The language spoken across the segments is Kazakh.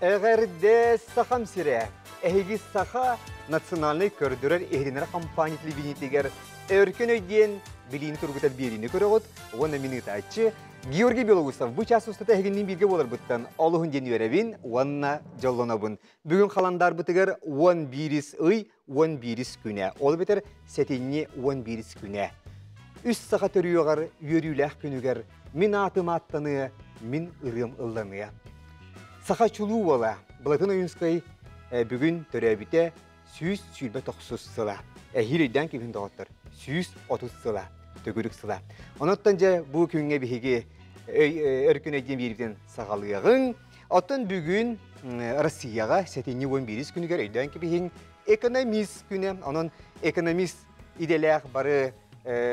Eğerde saham sire, ehigi saha nasyonalny kördürer ehriner kampaniyatlı binitiger örkün ödyen bilin turgutat birini körögot, ona minitaçı Georgi Belogusov bu çasustata ehiginin bilge bolar buttan Allah'ın deniyörevin, ona jallonabın. Bugün kalandar butıgar 11 ay, 11 güne. Ol biter setinni 11 güne. Üst saha törüyogar, yörüyleh günüger, min atım attanı, min ırım ıllanıya. Saha çuluğu ola, Bulatın oyunskay bugün törebite 100 sıla. Hiliden kibin doğuttur. 130 sıla. Tögürük sıla. Onottanca bu künge bihigi örkün edin birden sağalıyağın. Otan bugün Rusiyaga setini 11 günüger öden kibihin ekonomist güne. Onun ekonomist ideler barı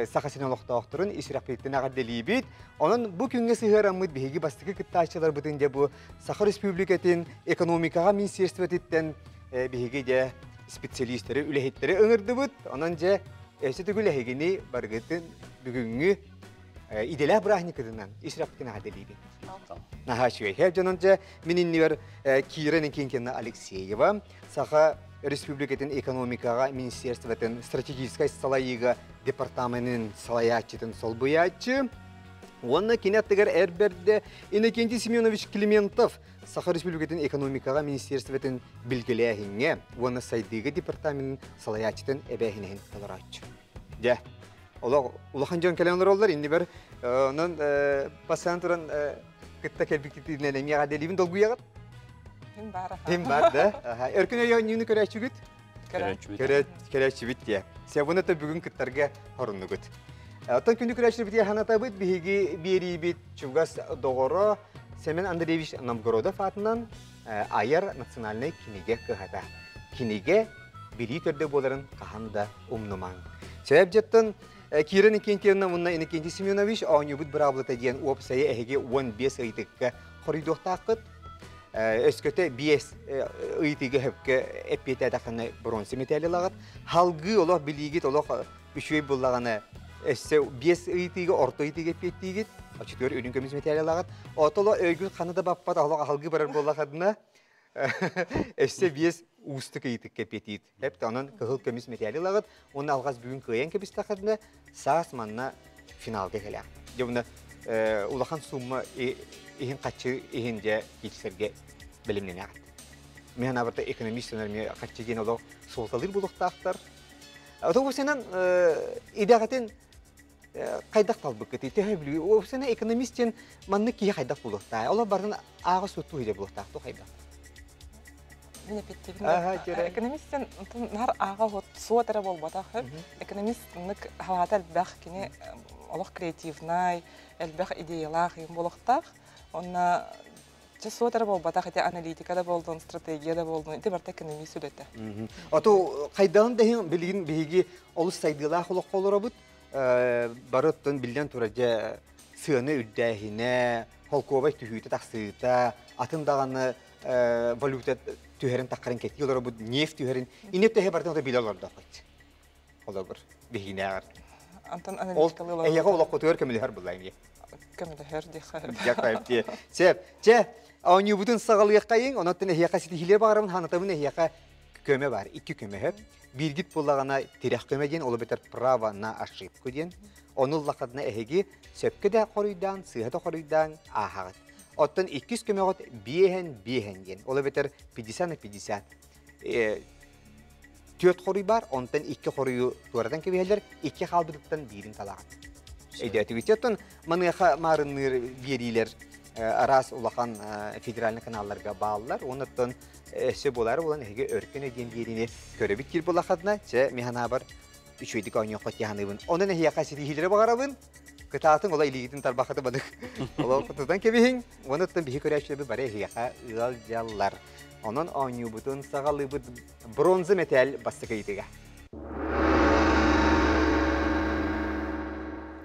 sahasına loqtaqtırın İsrail'ten ağaddelibit. Onun bu künge sığıramıd bihigi bastıkı kıttaşçılar bütünce bu Saha Respublikatin ekonomikaga ministerstvetten bihigi de spesialistleri, ülehitleri öngürdü bud. Onunca eseti gülehigini bargıtın bugünkü ideler bıraknikıdından İsrail'ten ağaddelibit. Naha şüvey. Hep canınca mininliver Kirenin kinkena Alekseyeva Saha Respublikatin ekonomikaga ministerstvetin strategiskay salayıga departamентин салаячытын солбыячы. Онна кинеттігер әрберді Иннокентий Семенович Климентов Саха Республикатын экономикаға министерстветін білгіләхінге, онна сайдығы департаментин салаячытын әбәхінен қаларачы. Жа, улахан жон кәлемлер олар, инді бір оның басан тұран күтті кәлбіктетінен әмеға дәлейбін долгуяғыр? Hem var da. Örkün öyle yünü körəçi güt? Körəçi bit ya. Sebunu da bugün kıtlarga horunlu güt. Atan günü körəçi bit ya hanata bit bihigi biri bit çuvgas doğru Semen Andreevich Novgorodov adından ayar nasyonalne kinige kıhata. Kinige biri türde boların kahanda umnuman. Sebep cidden Kirin ikinkerine bununla Inokentий Semyonovich ağını bit bırablata diyen opsayı ehege 15 aydıkka horidoq taqıt. Öskete biyes ıytıgı hepke epiyete takını bronze metali lağıt. Halgı olah biligit olah üçüy bullağını biyes ıytıgı orta ıytıgı epiyettigit. Açıklar ürün kömüz metali lağıt. Otola ögün kanıda bappat olah halgı barar bullağ adına biyes ustık ıytık epiyettigit. Hep de onun kıhıl kömüz metali lağıt. Onun alğaz bugün kıyan kömüz takadına sağız manna finalga gelak. Jabına ulağın summa İhin kaçı ihince geçserge bilimlene ağıt. Mehan abarta ekonomistler mi kaçı gen ola soltalir buluqta aktar. O senin idağatin kaydak talbık eti tehebli. O senin ekonomistin manlı kiye kaydak buluqta. Ola bardan ağa sotu hile buluqta aktu kaydak. Ne bitti. Ekonomistin nar ağa hot suatara bol bataq. Ekonomistnik havatal bax kine ola kreativnay, elbax ideyalar buluqta. Ona çesuatara bol bataq ete analitikada boldun, stratejiyada boldun. Ete barta ekonomi sülete. Ato kaydağın dahi bilgin bihigi olus saydılar xuluq olur abut. Barıttın bilden turaca sığını üddahine, holkovay tühüyte taqsıyta, atın dağını valuta tüherin taqarın keti olur abut. Neft tüherin. İnep de hebartan da bilal olduaqayt. Olur bihine ağır. Antan analitikalı olur. Eyağa olaq kotuyor kemili her bulayın. Kamila her dikha. Yakayıp diye. Sebep, ağını bütün sağlığı kayın, onun için ehiyaqa sitihiler bağırımın hanıtamın ehiyaqa köme var, 2 köme hep. Bir git bullağına tirek köme diyen, olu beter prava na aşıp diyen. Onun laqadına ehigi söpke de koruydan, sıhhata koruydan ahağıt. Ondan 200 köme ot bihen diyen. Olu beter 50-50. 4 koruy var, ondan 2 koruyu duvardan kebiheller, 2 kalbıdıktan birin talağıt. Ediyatı manıqa marınır veriler aras ulaqan federal kanallarga bağlılar. Ondan söbolar olan hege örkün edin yerini körübit kir bulaqadına. Mehana bar üçüydik oyun yoqot yahanıbın. Ondan ehiyaqa sitihilere bağarabın. Kıtaatın ola iligitin tarbaqatı badık. Ola kutudan kebihin. Ondan bihi körəşləbi bare ehiyaqa ıqal jallar. Onun oyunu butun sağalı bud bronze metal bastıqı idiga.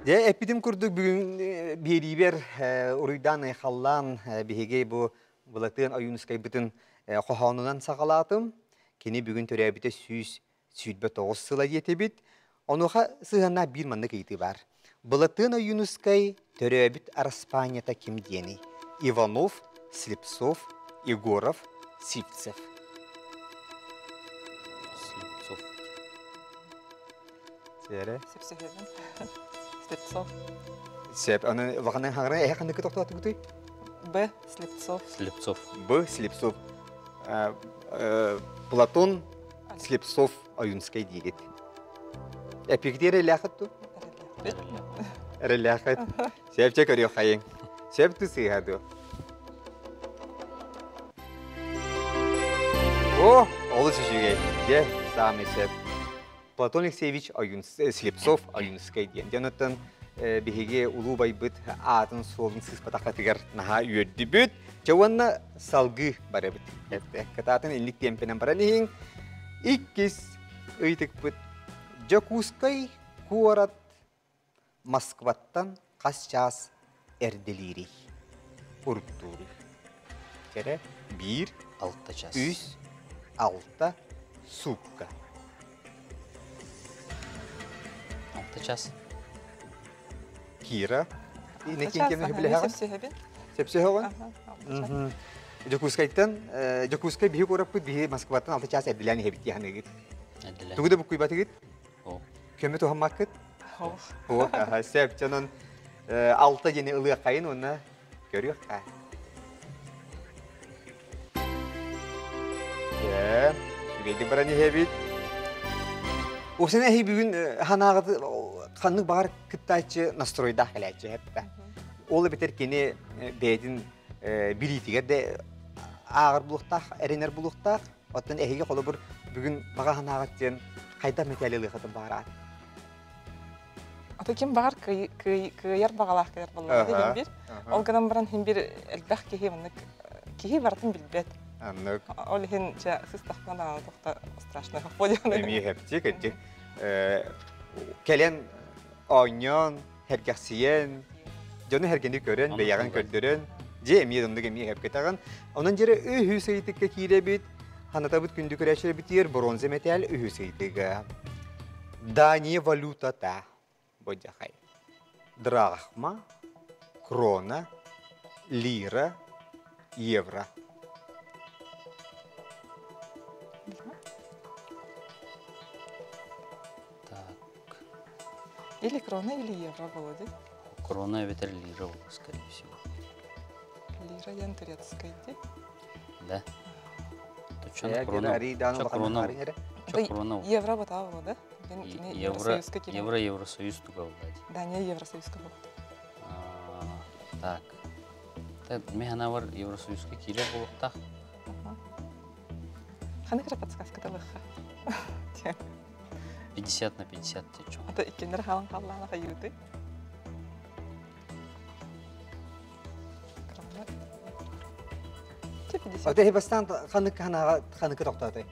Epidim kurduk bugün biriber uruydan xallan bihege bu bulatın ayunuskay bütün qohanından sağalatım. Kini bugün törebite 109 sıla yetebit. Onuğa sığana bir manlık eyti var. Bulatın ayunuskay törebit Araspanya'da kim diyeni? Ivanov, Slipsov, Igorov, Сивцев. Слепцов. Тере. Сепсехебин. Слепцов. Сеп, аны ваганы хаңры ханды тоқтаты буты? Б. Слепцов. Слепцов. Б. Слепцов. Платон Слепцов Аюнскай дигет. Эпикдер лахатту? Релахат. Сепче көрү хайын. Сеп ту сыйгаду. О, олы сүшіге. Де, сами сеп. Платон Алексеевич Слепцов Аюнскай диен. Жаныттан бігеге улу байбыт атын солын сыспатақатығар наға үйерді бүт. Жауанна салғы бары бүт. Кататын инлік темпенен баран ең. Иккіз өйтік бүт. Жакускай куарат Москваттан қас час әрделері. Урттуры. Кері 1, 6 час. 3, 6 сутка. 6 час. Кира. Ne kemne bile ha? Сепсехебин. Sepse hawa. Jakускaytan, Jakuskay bihi korap put bihi Moskvatan 6 час edilani hebiti hanegit. Әділі. Tuguda bu kuibatigit? О. Kemme to hammakit? Хох. Ho, sep canon 6 yeni ılığa kayın ona görüyor ka. Ya, sügeydi barani hebit. O sene hi bugün hanağıdı kanlık bağır kıttayçı nastroyda halayçı hep. Ola biter keni beydin bilitiger de ağır buluqtaq, erener buluqtaq. Otan ehige kolu bir bugün bağa hanağıtın kayda metalili xatın bağırat. Ата ким бар кыяр багалах келер боллар деген бир. Ол гынан баран хим бир элбах кеһи мынык кеһи бартын билбет. Anlık. Ол хин жа сыз тахтан да тохта страшно ходяны. Emi hepsi kecik. Kelen oynayan, herkesiyen, canı herkeni gören, beyagan gördüren, je emi döndük emi hep ketagan. Onun jere ühü seyitike kire bit, hanatabut gündük reçere bitir, bronze metal ühü seyitike. Daniye valuta ta, bojahay. Drachma, krona, lira, евро. Так. Или крона, или евро было, да? Крона ветер лира, скорее всего. Лира ян турецкая, да? Да. Точно крона. Чё крона? Чё крона? Евро батало, да? Евро, Евросоюз туга влади. Да, не Евросоюзка было. Так. Мен ана бар Евросоюзга кире болуктак. Қандай кіре подсказка-то лыха? 50 на 50 течу. Ата иккендер халан қаллана қайырды. Ota hebastan kanık toxtadı.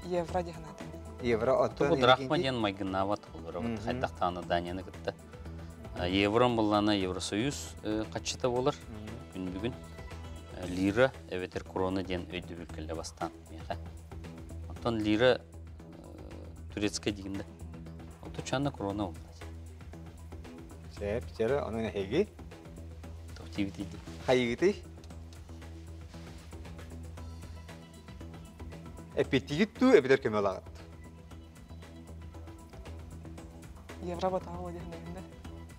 Евро дегенады. Евро отто. Bu drachma ден майгынават olur. Хайдактаны Данияны кытты. Евро боллана Евросоюз качыта болар. Күн бүгүн. Лира эветер крона ден өйдү бүлкеле бастан. Оттон лира турецкая дегенде. Отучаны крона болду. Сеп, жері, оның әйге? Тоқтивитейді. Хайгыты? Эпеттигітту, эпетер көмел ағат. Евро батағы дегенде.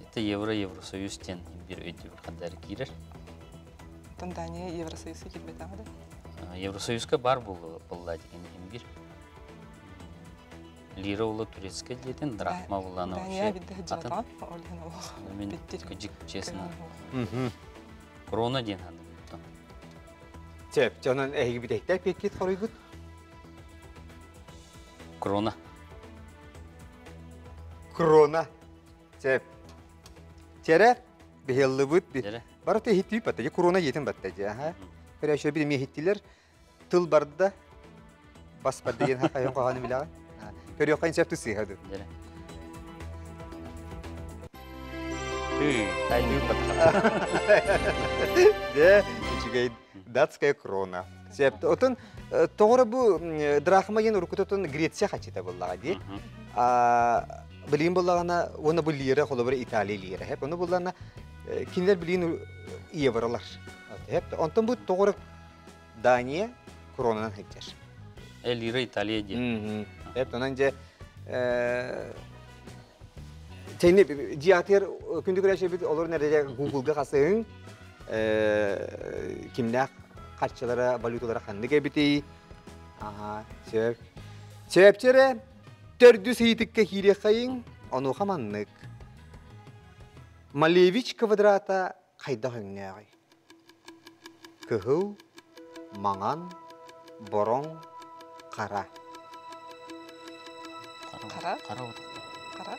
Это Евро, Евросоюз тен bir өйдү бір қадары кирер. Оттон Дания Евросоюзға келбет аңады? Евросоюзга бар болла деген бір. Лира олы турецкая дейтін, драхма болланы Дания бидді хыджатан, олген олық. Мен көжік чесіна. Hı. Крона ден ханды. Сеп, жанын әйге бітектер пекет қорыйгыт? Крона. Крона. Сеп. Тере, бехелли бұд. Тере. Барыты хиттейіп баттаға, крона етін баттаға. Көрәші бір ме хиттилер, тыл барды, бас барды ген хақайын қоғаны білаға. Көрі оқайын сәпті сыйғады. Тере. Тайдың баттаға. Де, үчігей датская крона. Септі, отын, тоғыры бұл драхма ген ұрқытытын Греция қачыта болаға де. Білейін болағына, оны бұл лира, қолы бір Италия лира. Хеп, оны болағына, кинелер білейін евролар. Хеп, онтын бұл тоғыры Дания, koronadan hektar. Lira İtalya diye. Hep ondan önce seni cihatır kündü güreşe bir olur nerede Google'da kasığın kimler kaççılara valutalara kandı gebiti. Aha, sebepçere 400 hitikke hile kayın onu kamanlık. Malevich kvadrata kayda hünnäği. Kıhıv, maŋan, boron, kara. Kara? Kara otu. Кара.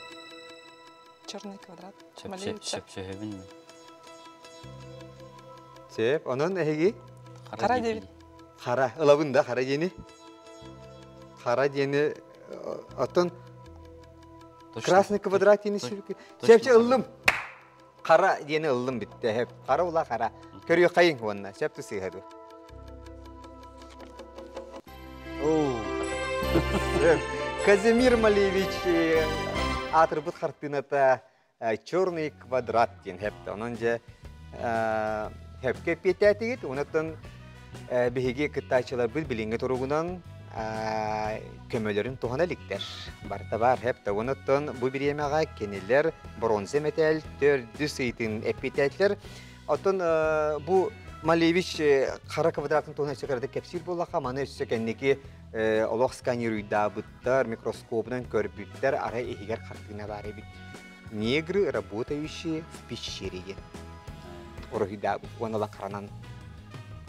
Черный квадрат. Çöpçöhebin mi? Sep, onun ehegi? Kara gibi. değil. Kara, ılabında kara yeni. Kara yeni, atın krasny kvadrat yeni sürükü. Sepçe ıllım. Kara yeni ıllım bitti hep. Kara ula kara. Körüyor kayın onunla. Sepçe sihadu. Oo. Казимир Малевич atribut kartınata черный квадрат diyen hepte. Onunca hepke petetigit. Onatın bihigi kıttaçılar bilinge torugunan kömelerin tohana likler. Barta var hepte. Onatın bu bir yemeğe keniler bronze metal 400 itin epitetler. Otun bu Malevich kara kvadratın tohana çıkardı kapsil bollaka mana sökenneki Allah skaneri dabıtlar mikroskopdan görübütler araya ihiger kartına var bit. Негры, работающие в пещере. Орохида, он ала кранан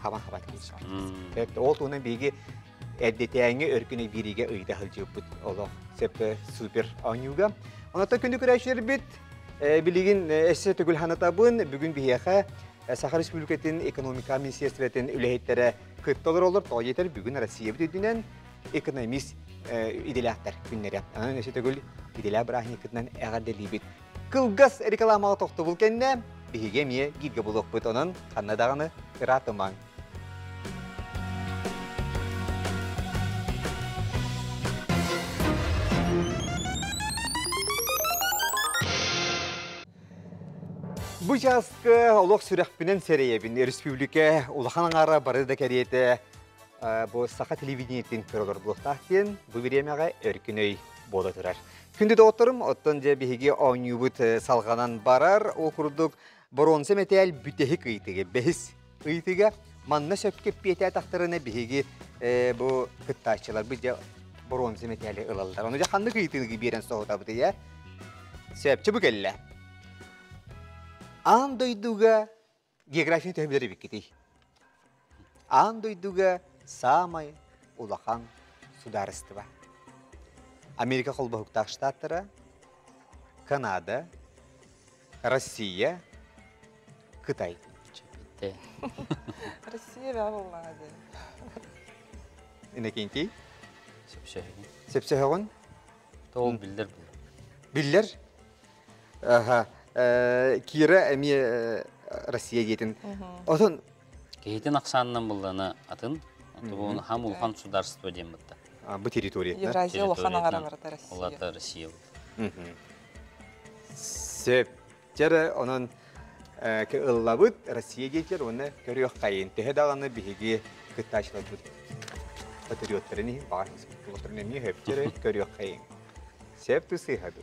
хава кис. Сеп ол туна биги эддетеңе өркүнө бириге ыйда хылжыбыт. Оло сеп супер анюга. Оната күндү күрәшер бит. Билигин эссе түгүл ханатабын бүгүн бияха Сахар Республикатын экономика министрлигинин үлехеттере кытталар олор тоjetер бүгүн Россия бүтүнөн экономист иделяттар күннәре. Анан эссе түгүл иделя брахникытнан эгадели бит. Кылгас рекламага токто бул кенне биге мие гидге булок бит онун канадаганы ыратыман. Bu жазғы олық сүрәқпінен сәрейебін республика улахан аңара бары да кәрiyete bu Saha televizyonетін көрілер бұлықтақтен bu біремеға өркінөй болы тұрар. Күнді де отырым, оттан же бігеге оңюбыт салғанан барар, ол күрдік бронзе метал бүтехі қийтіге, бәхіс қийтіге, манна сөпке пете тақтырыны бігеге bu кытташчылар бұл же бронзе металы ылалдар. Оны же қанды қийтігі берен соғыта бұты, я? Сөпчі бұл кәлі. Андойдуга география төһөбүлери биккити. Андойдуга самай улахан сударство. Америка колбахуктак штаттары, Канада, Россия, Кытай. Россия бә булмады. Инекенти? Çöpçöhebin. Сепсехогон? Тоол билдер бұл. Биллер? Аха. Кира эми Россия дейтін. Отын... Кейтін ақсанынан бұлданы атын, бұл хам улхан сударство дем бұтты. Бұл территория. Евразия улахан аңара барда Россия. Олата Россия бұл. Сөп. Жәрі оның ыллабыт Россия дейтер, оны көріоқ қайын. Төхе дағаны бігі күтташылар бұд. Патриоттарыны, бағарсыз не хөп жәрі көріоқ қайын. Сөп тұсы хаду.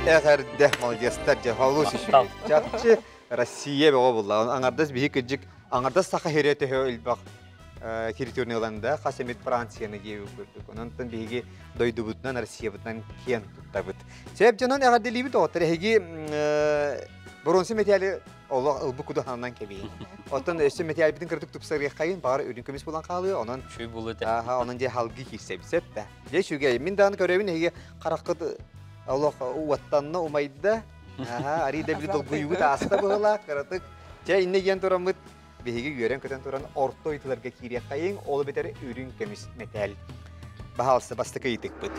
Әғәрді молодестер жағалу шешімі. Жатшы Россия бәға бұлла. Аңардас бейі күджік, аңардас сақа хереті өлбақ территория оланда Қасамет Францияны кеуі көрдік. Онантын бейге дойды бұтынан Россия бұтынан кен тұтта бұт. Сәп жанан әғәрді лейбіт оғыттыр. Әге бронсы метиялы олық ұлбы күді ханынан кәбейін. Оттан өсі метиялы бітін кірдік тұпсарға қайын, бағар өрін көмес болан қалығы. Шүй бұл өте. Оның же халғы кейсеп сәп бә. Же шүге, мен дағаны көревін әге қараққыд Allah uvattanna umayda arida bir dolguyu da asta bola karatık. Çay inne gen toramıt bihigi gören köten toran orto itilarga kiriye kayın olu beter ürün kemis metal. Bahalsa bastıka yitik bit.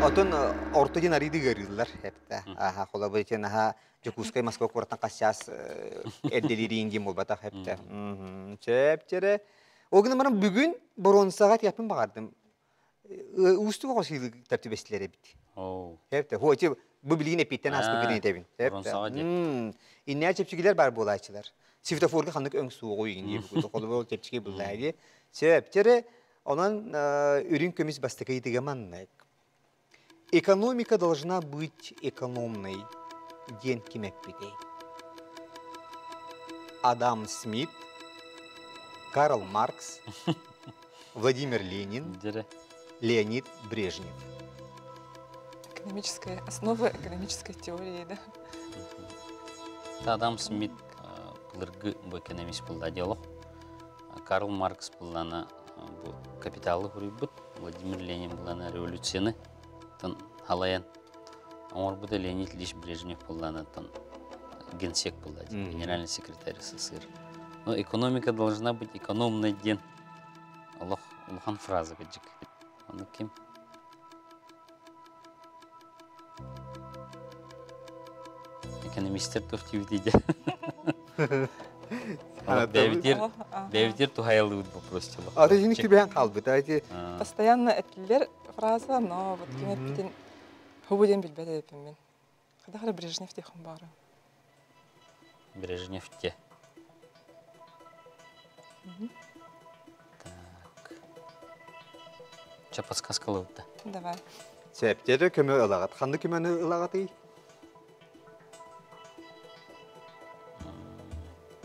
Otun orto gen aridi görüldüler hepte. Aha kola bıçın aha Jokuskay Moskva kuratan kasyas eddeliringi mulbatak hepte. Çepçere. O gün bana bugün bronsagat yapın bakardım. Ustu koşuyorduk tertibestlere bitti. Hepte. Bu bilgine pitten hasbı gidin tebin. Bronsagat yapın. İnne çepçikiler var bu olayçılar. Светофорга ханнык өң суығы егін ебі қолы бол тепчіге бұллайды. Себептері, онан үрін көмес бастықы етіге маннайық. Экономика должна быть экономной. Ден кемек бедей. Адам Смит, Карл Маркс, Владимир Ленин, Леонид Брежнев. Экономическая основа экономической теории, да? Адам Смит бұлырғы бұл экономист бұл диалог. Карл Маркс бұлланы капиталы құрып бұд. Владимир Ленин бұлланы революцияны тын халаян. Оңыр бұда Леонид Ильич Брежнев бұлланы тын генсек бұллады, генеральный секретарь СССР. Но экономика должна быть экономной ден. Улхан фраза гаджик. Оны кем? Экономистер туртив дейді. Бәвітер тухайлы өт вопрос. Аты жені күбән қалбы. Постоянно әтілер фраза, но вот кеметтен хубуден білбәді әпім мен. Қадағыры Брежнев дейхім бары. Брежнев те. Так. Ча подсказкалы өтті. Давай. Сәптері көмі ылағат. Қанды көмені ылағат ей?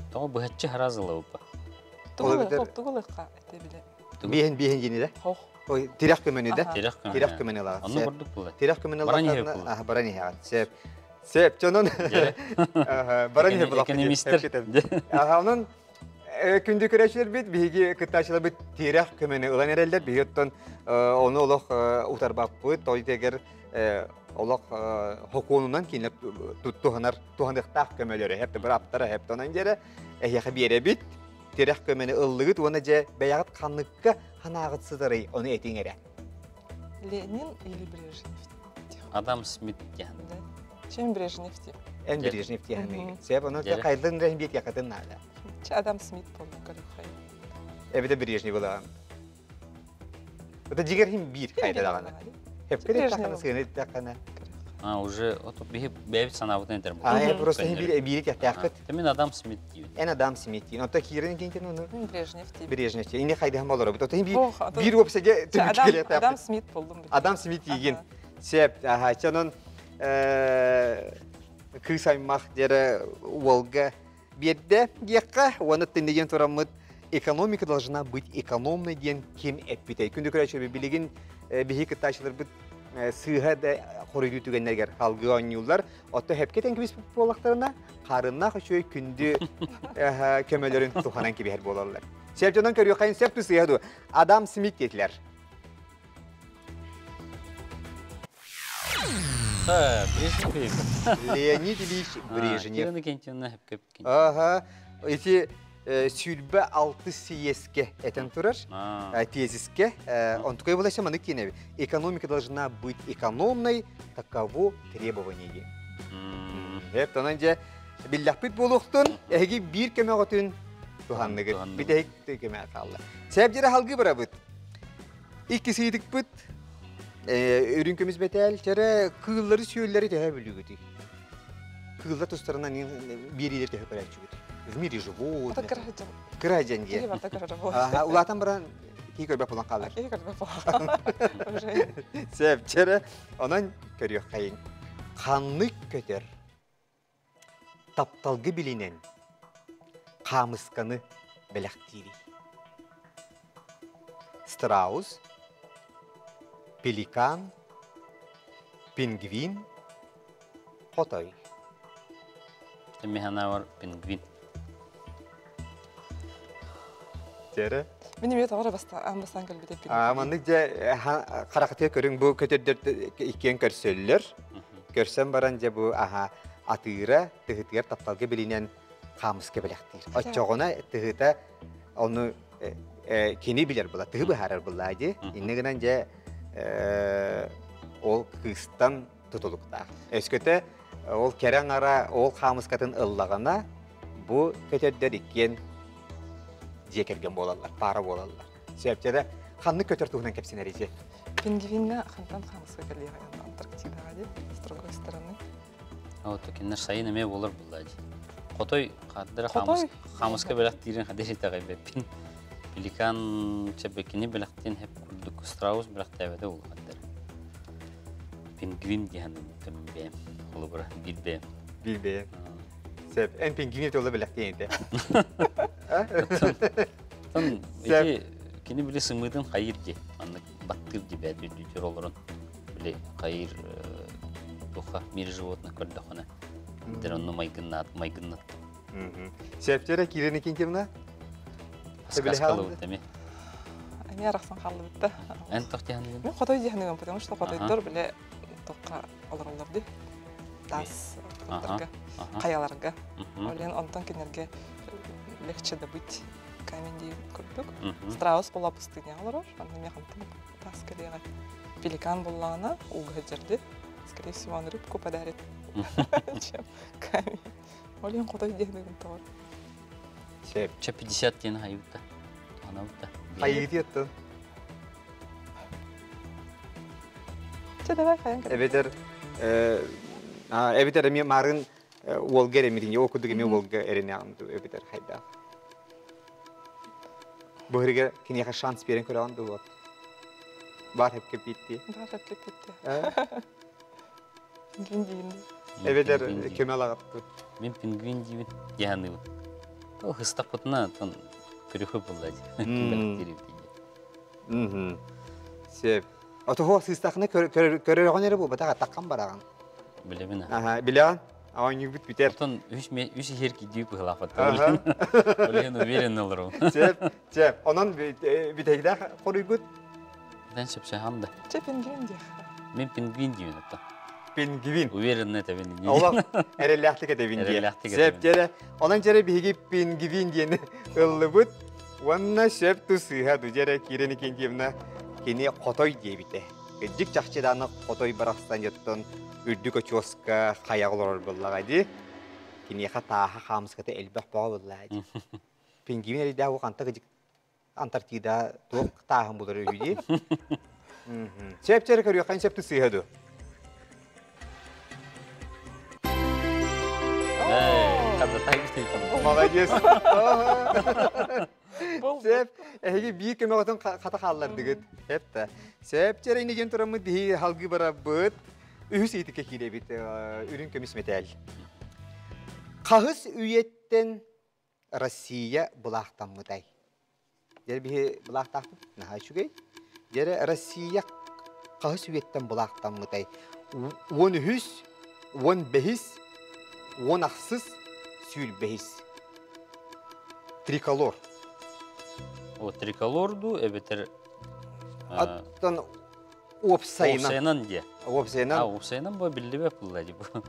Тоғы бұғатчы харазылы өпі. Тұғылыққа әте біле. Бейін жені де? Хоқ. Тирах көмені де? Тирах көмені ылағат. Оны көрдік бұлы. Тирах көмені Баранихе ылағат. бұлы. Баранихе ағат. Сәп, жонын. Баранихе бұлақ. Экономистер. Оның күнді көрәшілер бет, бейге күтташылар бет тирах көмені ылан әрелдер. Бейге оттан оны олық ұтарбақ бұд. Той тегер олық хокуынынан кейінлер туғандықтақ көмелері. Хепті бір аптары, хепті онан жері. Әйеқі бере бет. Тирах көмені ыллығыт, оны же бәяғыт қаныққа ханағыт сыдыры, оны әтің әрі. Ленин или Брежнев? Адам Смит ден. Чем Брежнев деп? Ән Брежнев дегені. Себеп оны қайдың рәхімбет яқытын нады. Адам Смит болды көрі қай. Әбіді Брежнев болаған. Бұда жігерхім бір қайда дағаны. Хепкері тақаны сығыны тақаны. Уже бәвіт санавыдың әдер бұл. Просто бірі таққыт. Мен Адам Смит дейін. Ән Адам Смит дейін. Онта кейірін кентен оны? Брежнев дейін. Брежнев дейін. Ине қайдағым олар. Bir opsede Türkiye'ye taptı. Adam Smith buldum. Adam Smith yiyin. Sep, canın kısaymak dere Волга бедде декка, оны тендеген турамыд. Экономика должна быть экономной ден кем этпитей. Күнді көрәші білеген бейі кытташылар бұд сыға да қорыйды түгенлергер халғы ойнылар. Отты хепкетен кебес болақтарына қарынна қышой күнді көмелерін тұханан кебер болалар. Сеп жонан көріу қайын сеп тұсыяду. Адам Смит кетілер. Леонид Ильич Брежнев. Эти сүйілбі 6 съезке әтен тұрар, тезиске. Он такой болайша маны кеневи. Экономика должна быть экономной, таково требование. Хеп, тонан же биллах бит болуқтын, әгі бір көмі ғотын туханныгы. Бит әгі көмі қалды. Сәп жері халғы бұра бұд. İkisi yedik bit. Ürünkümüz betel. Çare kığılları söylleri de biliyordu. Kığıllar tostlarından bir yerde hep öyle çıktı. В мире живут. Это граждан. Граждан где? Ага, улатан баран ки көрбе болан калар. Ки көрбе болан. Уже. Сеп чара анан көрүк кайын. Ханлык көтөр. Тапталгы билинен. Камысканы белектири. Страус, пеликан, пингвин, хотой. Темихана var пингвин. Тері? Мен емет ауыр амбастан көлбеде пингвин. Амандық же қарақытыға көрің бұл көтердерді икен көрсөлілер. Көрсен баран же бұл атыра тұғытығар тапталғы білінен қамысқа білектір. Отчоғына тұғыта оны кені білер бұла, тұғы бұхарар бұла де. Иннігінен же ол қыстан тұтылықта. Өскөті ол керен ара ол қамысқатын ыллағына бұл көтердер икен жекерген болалар, пара болалар. Себептері қанны көтер тұғынан кепсін әрезе? Пингвинна қантан қамысқа кәлеғаян Антарктидаға де, с другой стороны. Вот, кеннер сайын әме болар бұлады. Хотой қаддыр қамысқа бәліқтейрін қадешеті ғайбеппін. Пеликан чәбекіне бәліқтен хеп күрдік страус бәліқтәведі ол қаддыр. Пингвин дегенім бәм. Олы бұра билбәм. Билбәм. Сәп, ән пингвин өте олы бәліқтен еді. Тон, эти кини биле сымыдын қайыр де. Анны баттыр де бәді үдітер олырын. Биле қайыр туха мир животных көрді қона. Дер онны майгыннат. Сәптері кирені кенкемна? Сказкалы вот теми. Они арахсан қалды бітті. Ән тоқтияны Мен қотой дегенігім, потому что қотойдор біле тоққа олар-оларды. Тас қаяларға. Олен онтан кенерге легче добыть камень дейін көрдік. Страус бола пустыня олар, анны меқантын тас келеға. Пеликан болағына уға жерді. Скорее всего, он рыбку подарит, чем камень. Олен қотой дегенігім тауар. Ча 50 тені хайыпта. Анаута. Хайыты еттін. Че, давай, қаян кәді. Эбетер эми марын олга эремирин, окудук эми олга эрене аңды эбетер хайда. Бөхірге кенеға шанс берен көрі аңды вот. Бар хеп кеп битти. Бар хеп кеп битти. Пингвин дейінді. Эбетер көмел ағапты. Мен пингвин дейін яғаны бұл. Ол хыстақ бұтына тон көріхі болды. Сеп. Отығы хыстақыны көреріған әрі бұл, батаға таққан бараған. Білемін. Білеған? Ағын үгіт бітер. Отын үш хер кедеу бұғылақ баттыр. Олеген уверен олар ол. Сеп. Онан бітегді қоры үгіт? Дән шепше хамда. Че пингвин дейін? Мен пингвин дейін отта. Пингвин. Уверенне тәбін. Олар әреләқтік әтәбін дейін. Сеп жәрі. Онан жәрі бігі пингвин дейін ұлы бұд. Онна шеп тұсыға дүжәрі керені кендемна кені қотой дейбіті. Жік жақшыданы қотой барақстан жеттін үрдік өчоска қаяғылар болағайды. Кені тағы қамысқаты әлбәқ баға болағайды. Пингвин әрі дәу қантығы жік Антарктида тоқ тағын болар өйді. Сеп жәрі көрі қайын шеп тұсыға ду. Молодец. Сеп, әйге бейі көмі ғатын қата қалылар дегіт. Әпті. Сеп, жәрі инеген тұрамы дейі халғы бара бұд. Үхіс етіке кейде біт, үрін көміс метәл. Қағыз үйеттен Россия бұлақтан мұдай. Жәрі бейі бұлақтақ бұд, наға үшігей. Жәрі Россия қағыз үйеттен бұлақтан мұдай. 10 үхіс, 10 бәхіс, 10 ақсыз, сүйіл бәхіс. Триколор. O trikolordu, ebetер... Аттан опсайынан. Опсайынан де. Опсайынан? Опсайынан бұл білді бәп бұл әді бұл.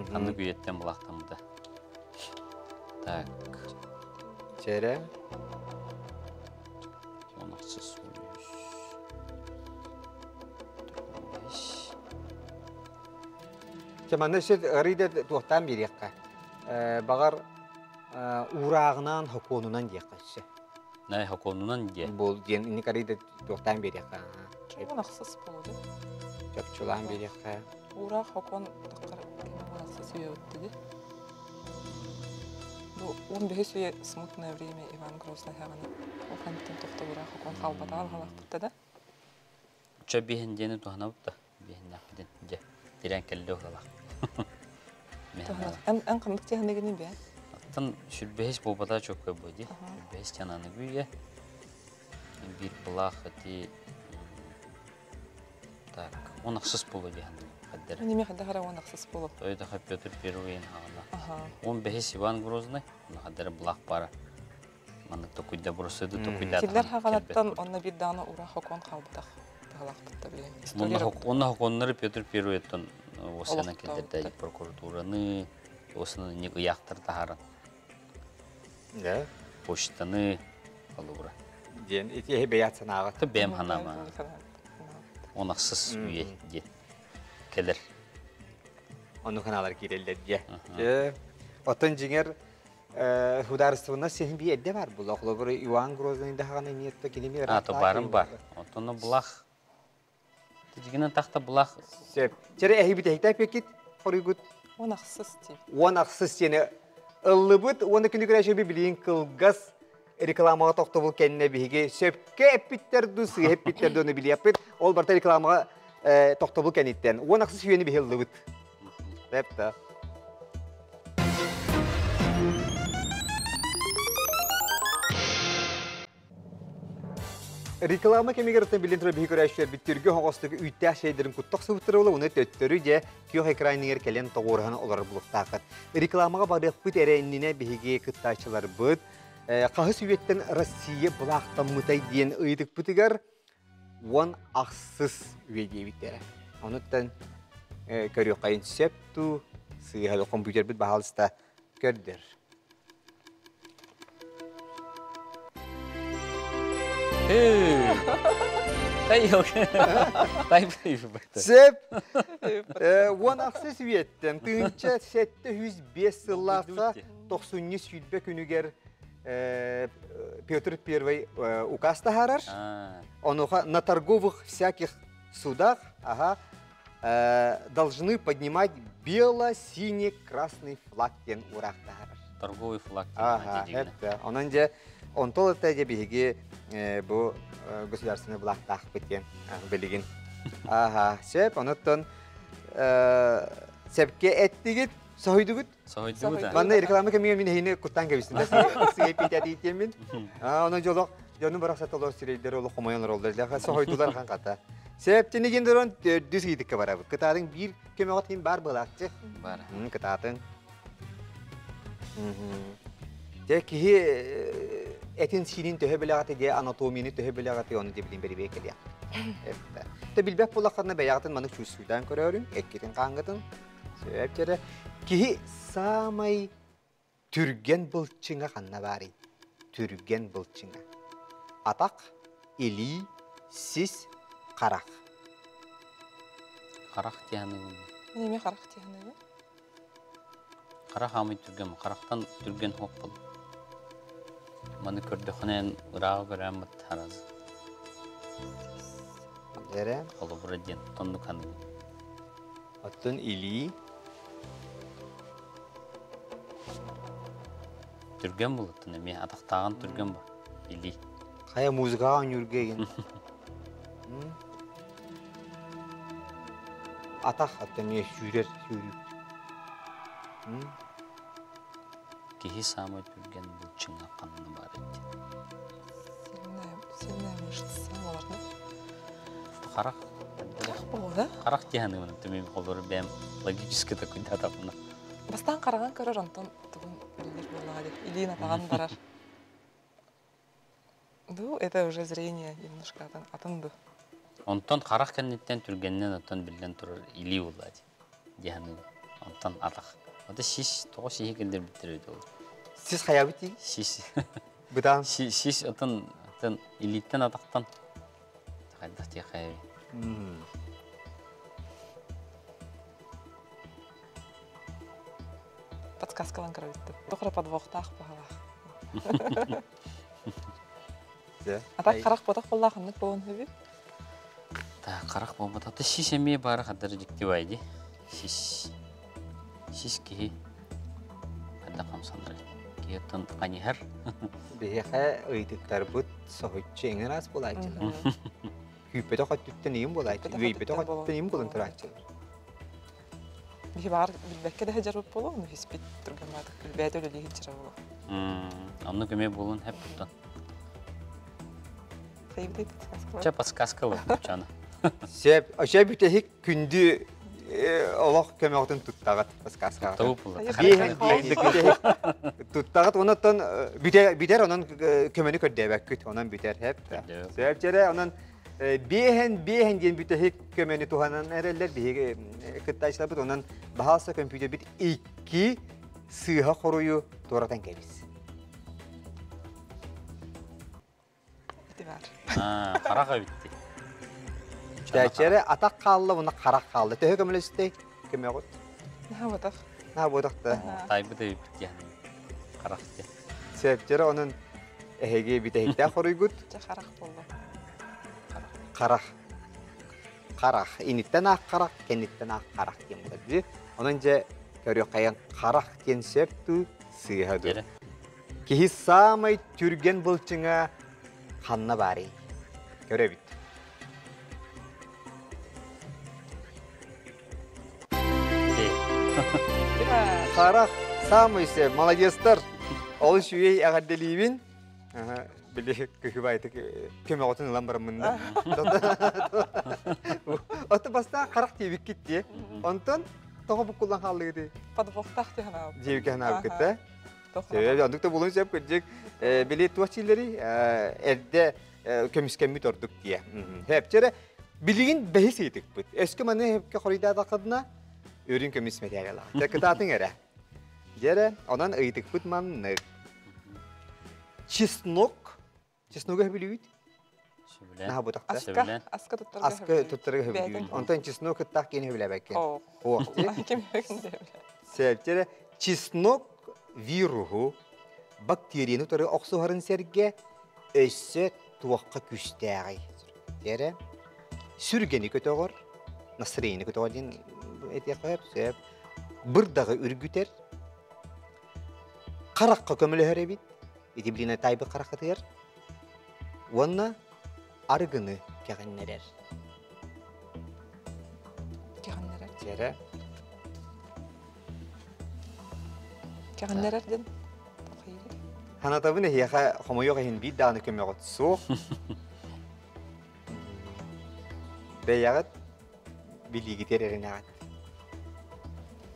Қанды күйеттен бұлақтамды. Так. Жәрі. Онақсыз сөйлес. Кеманды сөз ғырыйды тоқтан береққа. Бағар урағынан, хоконынан деққасы. Най хоконунан де. Бұл ден инекарыйды тоқтан береққа. Чуын ақсыз болуды. Жапчулан береққа. Урақ хокон таққар кемен ақсыз үйе өтті де. Бұл 15 үйе смутное время Иван Грозный хағаны. Ол қанттен тоқты урақ хокон қалбата алғалақ бұтты да. Үча бейін дені туғана бұтты. Бейін нақпеден де. Дерен кәлді оғалақ. Ән қымдық технігінен бе? Аттан шүрбейіс болбада çok көй бойды. Шүрбейіс жананы күйге. Bir бұлақ әті... Так, он ақсыз болу дегенді. Неме қадда қара он ақсыз болу? Тойда қап Петр Первейін хағына. Он бәхес Иван Грозный. Он қаддары бұлақ бары. Маңық токуйда бұрысыды, токуйда атқан. Келдер хағалаттан онна бір даны ұрақ хокон қалбытақ. Тағалақ бұтта білейін. Онна хоконлары Петр Первейттен осына келдерді прокуратураны, осыны не ұяқтыр тағарын. Да? Почтаны алуыра. Ден, ете бәят санағы. Ты бәм ханама. Он ақсыз үйе де. Келер. Оны қаналар керелдер де. Отын жеңер хударыстығына сен бей әдде бар бұл. Оқылы бір Иван Грозныйды хағаны ниетті келемей. Аты барым бар. Отыны бұлақ. Жігінен тақта бұлақ. Сеп. Жәрі әйі біт әйті әпекет қоры күт. Он ақсыз дейіп. Он ақсыз сені ыллыбыт оны күнү күрәше билин кылгас рекламага токтобул кенне биге сөпкө эппиттер дусы эппиттер дону билияппыт ол барта рекламага токтобул кениттен он аксыз сүйени бихеллыбыт депта реклама кемигерден билин тура биги көрәшер биттирге хогостыгы үйтә шейдерин куттак сыбыттыры була уны төттөрү же кио экраннигер келен тогорхан олар булуктакыт рекламага бадыппыт эреннине биги кыттачылар быт кахыс үеттен Россия булактан мытай диен ыйдык бытыгар он аксыз үедебитер онуттан көрү кайын септу сыйга компьютер бит баалыста көрдөр Сеп, он аксыз үеттен, тыынча сетті 105 сыллаққа 90 сүйдбе күнігер Петр I указ тахарар. Онуға на торговых всяких судах должны поднимать бело-синий-красный флаг тен урах тахарар. Торговый флаг. Онан же он толыта же биги bu государственный благ тах биткен билигин. Сеп онуттан сепке эттигит сойдугут. Сойдугут. Манна реклама кемиген мен хине куттан кебистин. Сыгы питати итемен. Онан жолок жонун баракса толор сирейдер ол хомоянлар олдар. Сойдулар хан ката. Сеп тенегендерон дүс гидикке барабы. Кытадын бир кемегат хин бар былакчы. Бар. Кытатын. Же кихи этин синин төһө белагаты же анатомияны төһө белагаты оны деп билин бери бекелия. Те билбек булакны баягатын маны чүсүдөн көрөрүн, эккетин каңгытын. Сөйөптөрө кихи самай түрген булчыңга канна бари. Түрген булчыңга. Атак, или, сис, карак. Карак дияны. Неме карак дияны? Карак амый түрген, карактан түрген хоп бол. Маны көрдөхөнен урагы көрәм тараз. Дере. Олы бұраден, тонну қаны. Аттын или. Түрген бұл, аттын әме атақтаған түрген бұл. Или. Қая музыкаға нүргеген. Атақ аттын не жүрер. Кихи самый түрген бұл чыңа қанны бар еді. Сильная мышца, ладно. Қарақ. Ода? Қарақ дияны оны төмен қолыры бәм логически такой датапына. Бастан қараған көрір, онтан тұғын білдер болады. Илин атаған барар. Ду, это уже зрение немножко атынды. Онтан қарақ кәннеттен түргеннен онтан білден тұрыр или болады. Дияны онтан атақ. Ода шиш, тоғы шихи келдер біттіреді ол. Сіз қая бітті? Шиш. Бұдан? Шиш отын илиттен атақтан. Қайдақ те қая бей. Подсказкалан кірбетті. Тұқыры подвоқтақ бағалақ. Атақ қарақ ботақ болағынлық болуын өбі? Қарақ болмады. Аты шиш әме бары қадыр жекте байды. Шиш кей. Қайда қамсандыр. Кей ұттын қанихар. Бейхе ұйдықтар бұд соғытшы еңін аз болайчылар. Күйпеті қаттыттен ең болайчылар. Вейпеті қаттыттен ең болын тұрайчылар. Бейхе бағар білбәкке дәхе жарып болу, оны фиспет тұрған бадық. Білбәді өлі лейхет жара болу. Анны көме болын әп бұттан. Сейбдей подсказкалар. Ча подсказкалы бұчаны. Сеп, аша бүтәхік күнді олақ көмеғытын тұттағат подсказкаға. Тауып бұлы. Туттағат онаттан бітер онан көмені көрдебәк күт, онан бітер хеп. Сөйіп жере онан бейхен ден бүтәхік көмені туғанан әрелер бейхе күттайшылар бұд, онан бағалса компьютер біт 2 сыға қоруyu торатан кәбіз. Біті бар. Қараға бітті. Тәчері атақ қалды, оны қарақ қалды. Төхі көмелесті көме ғыт. Наға ботақ. Наға ботақты. Тайбы да бітті. Қарақ де. Сөйіптері оның әйге бітәхікті қорый күт. Жа қарақ болды. Қарақ. Қарақ. Иниттен ақ қарақ, кенниттен ақ қарақ кен болады. Оның же көрі қайын қарақ кен сөйіпті сыйхаду. Жері. Кихи самай түрген былчыңа ханна бари. Көре бит. Қарақ, самайсы, молодестар. Ол шүйей ағадделейбін. Біле күхіп айты көме ғотын ұлан барамында. Оты баста қарақ тейбік кетті. Онтан тоғы бұққылдан қалды кеді. Подвохтах тегін алып. Жейбік ән алып кетті. Себебі, ондықта болуын себеп көтжек. Біле туақчилері әрді көміскенмі тордық дие. Хәпчері, білігін бәхіс етік бұд. Өскі маны хәпке қоридады қадына өрін көміс материала. Тәкітатын әрі. Жері, онан ұйтық бұд маннық. Чеснок. Чесногы білігід? Наға бұдақта? Аска тұттырғы білігід. Онтан чеснок ұттақ кені білі бәккен. Себептері, чеснок вируху бактерияны тұры оқсуғарын сәрге өссі туаққа күштәғай. Дәрі, сүргені көтоғыр, насырейні көтоғыр дейін әте қойып, сөйіп, бұрдағы үргітер, қараққа көмілі әрі бейт, еті біліне тайбы қараққа тығыр, онына арғыны кәғіннерер. Дәрі, Кәғінлерерден? Ханатабыны хияға хомойоға хин бейд дағыны көмі ғыт соқ. Бәйяғыт білігітер әрін ағыт.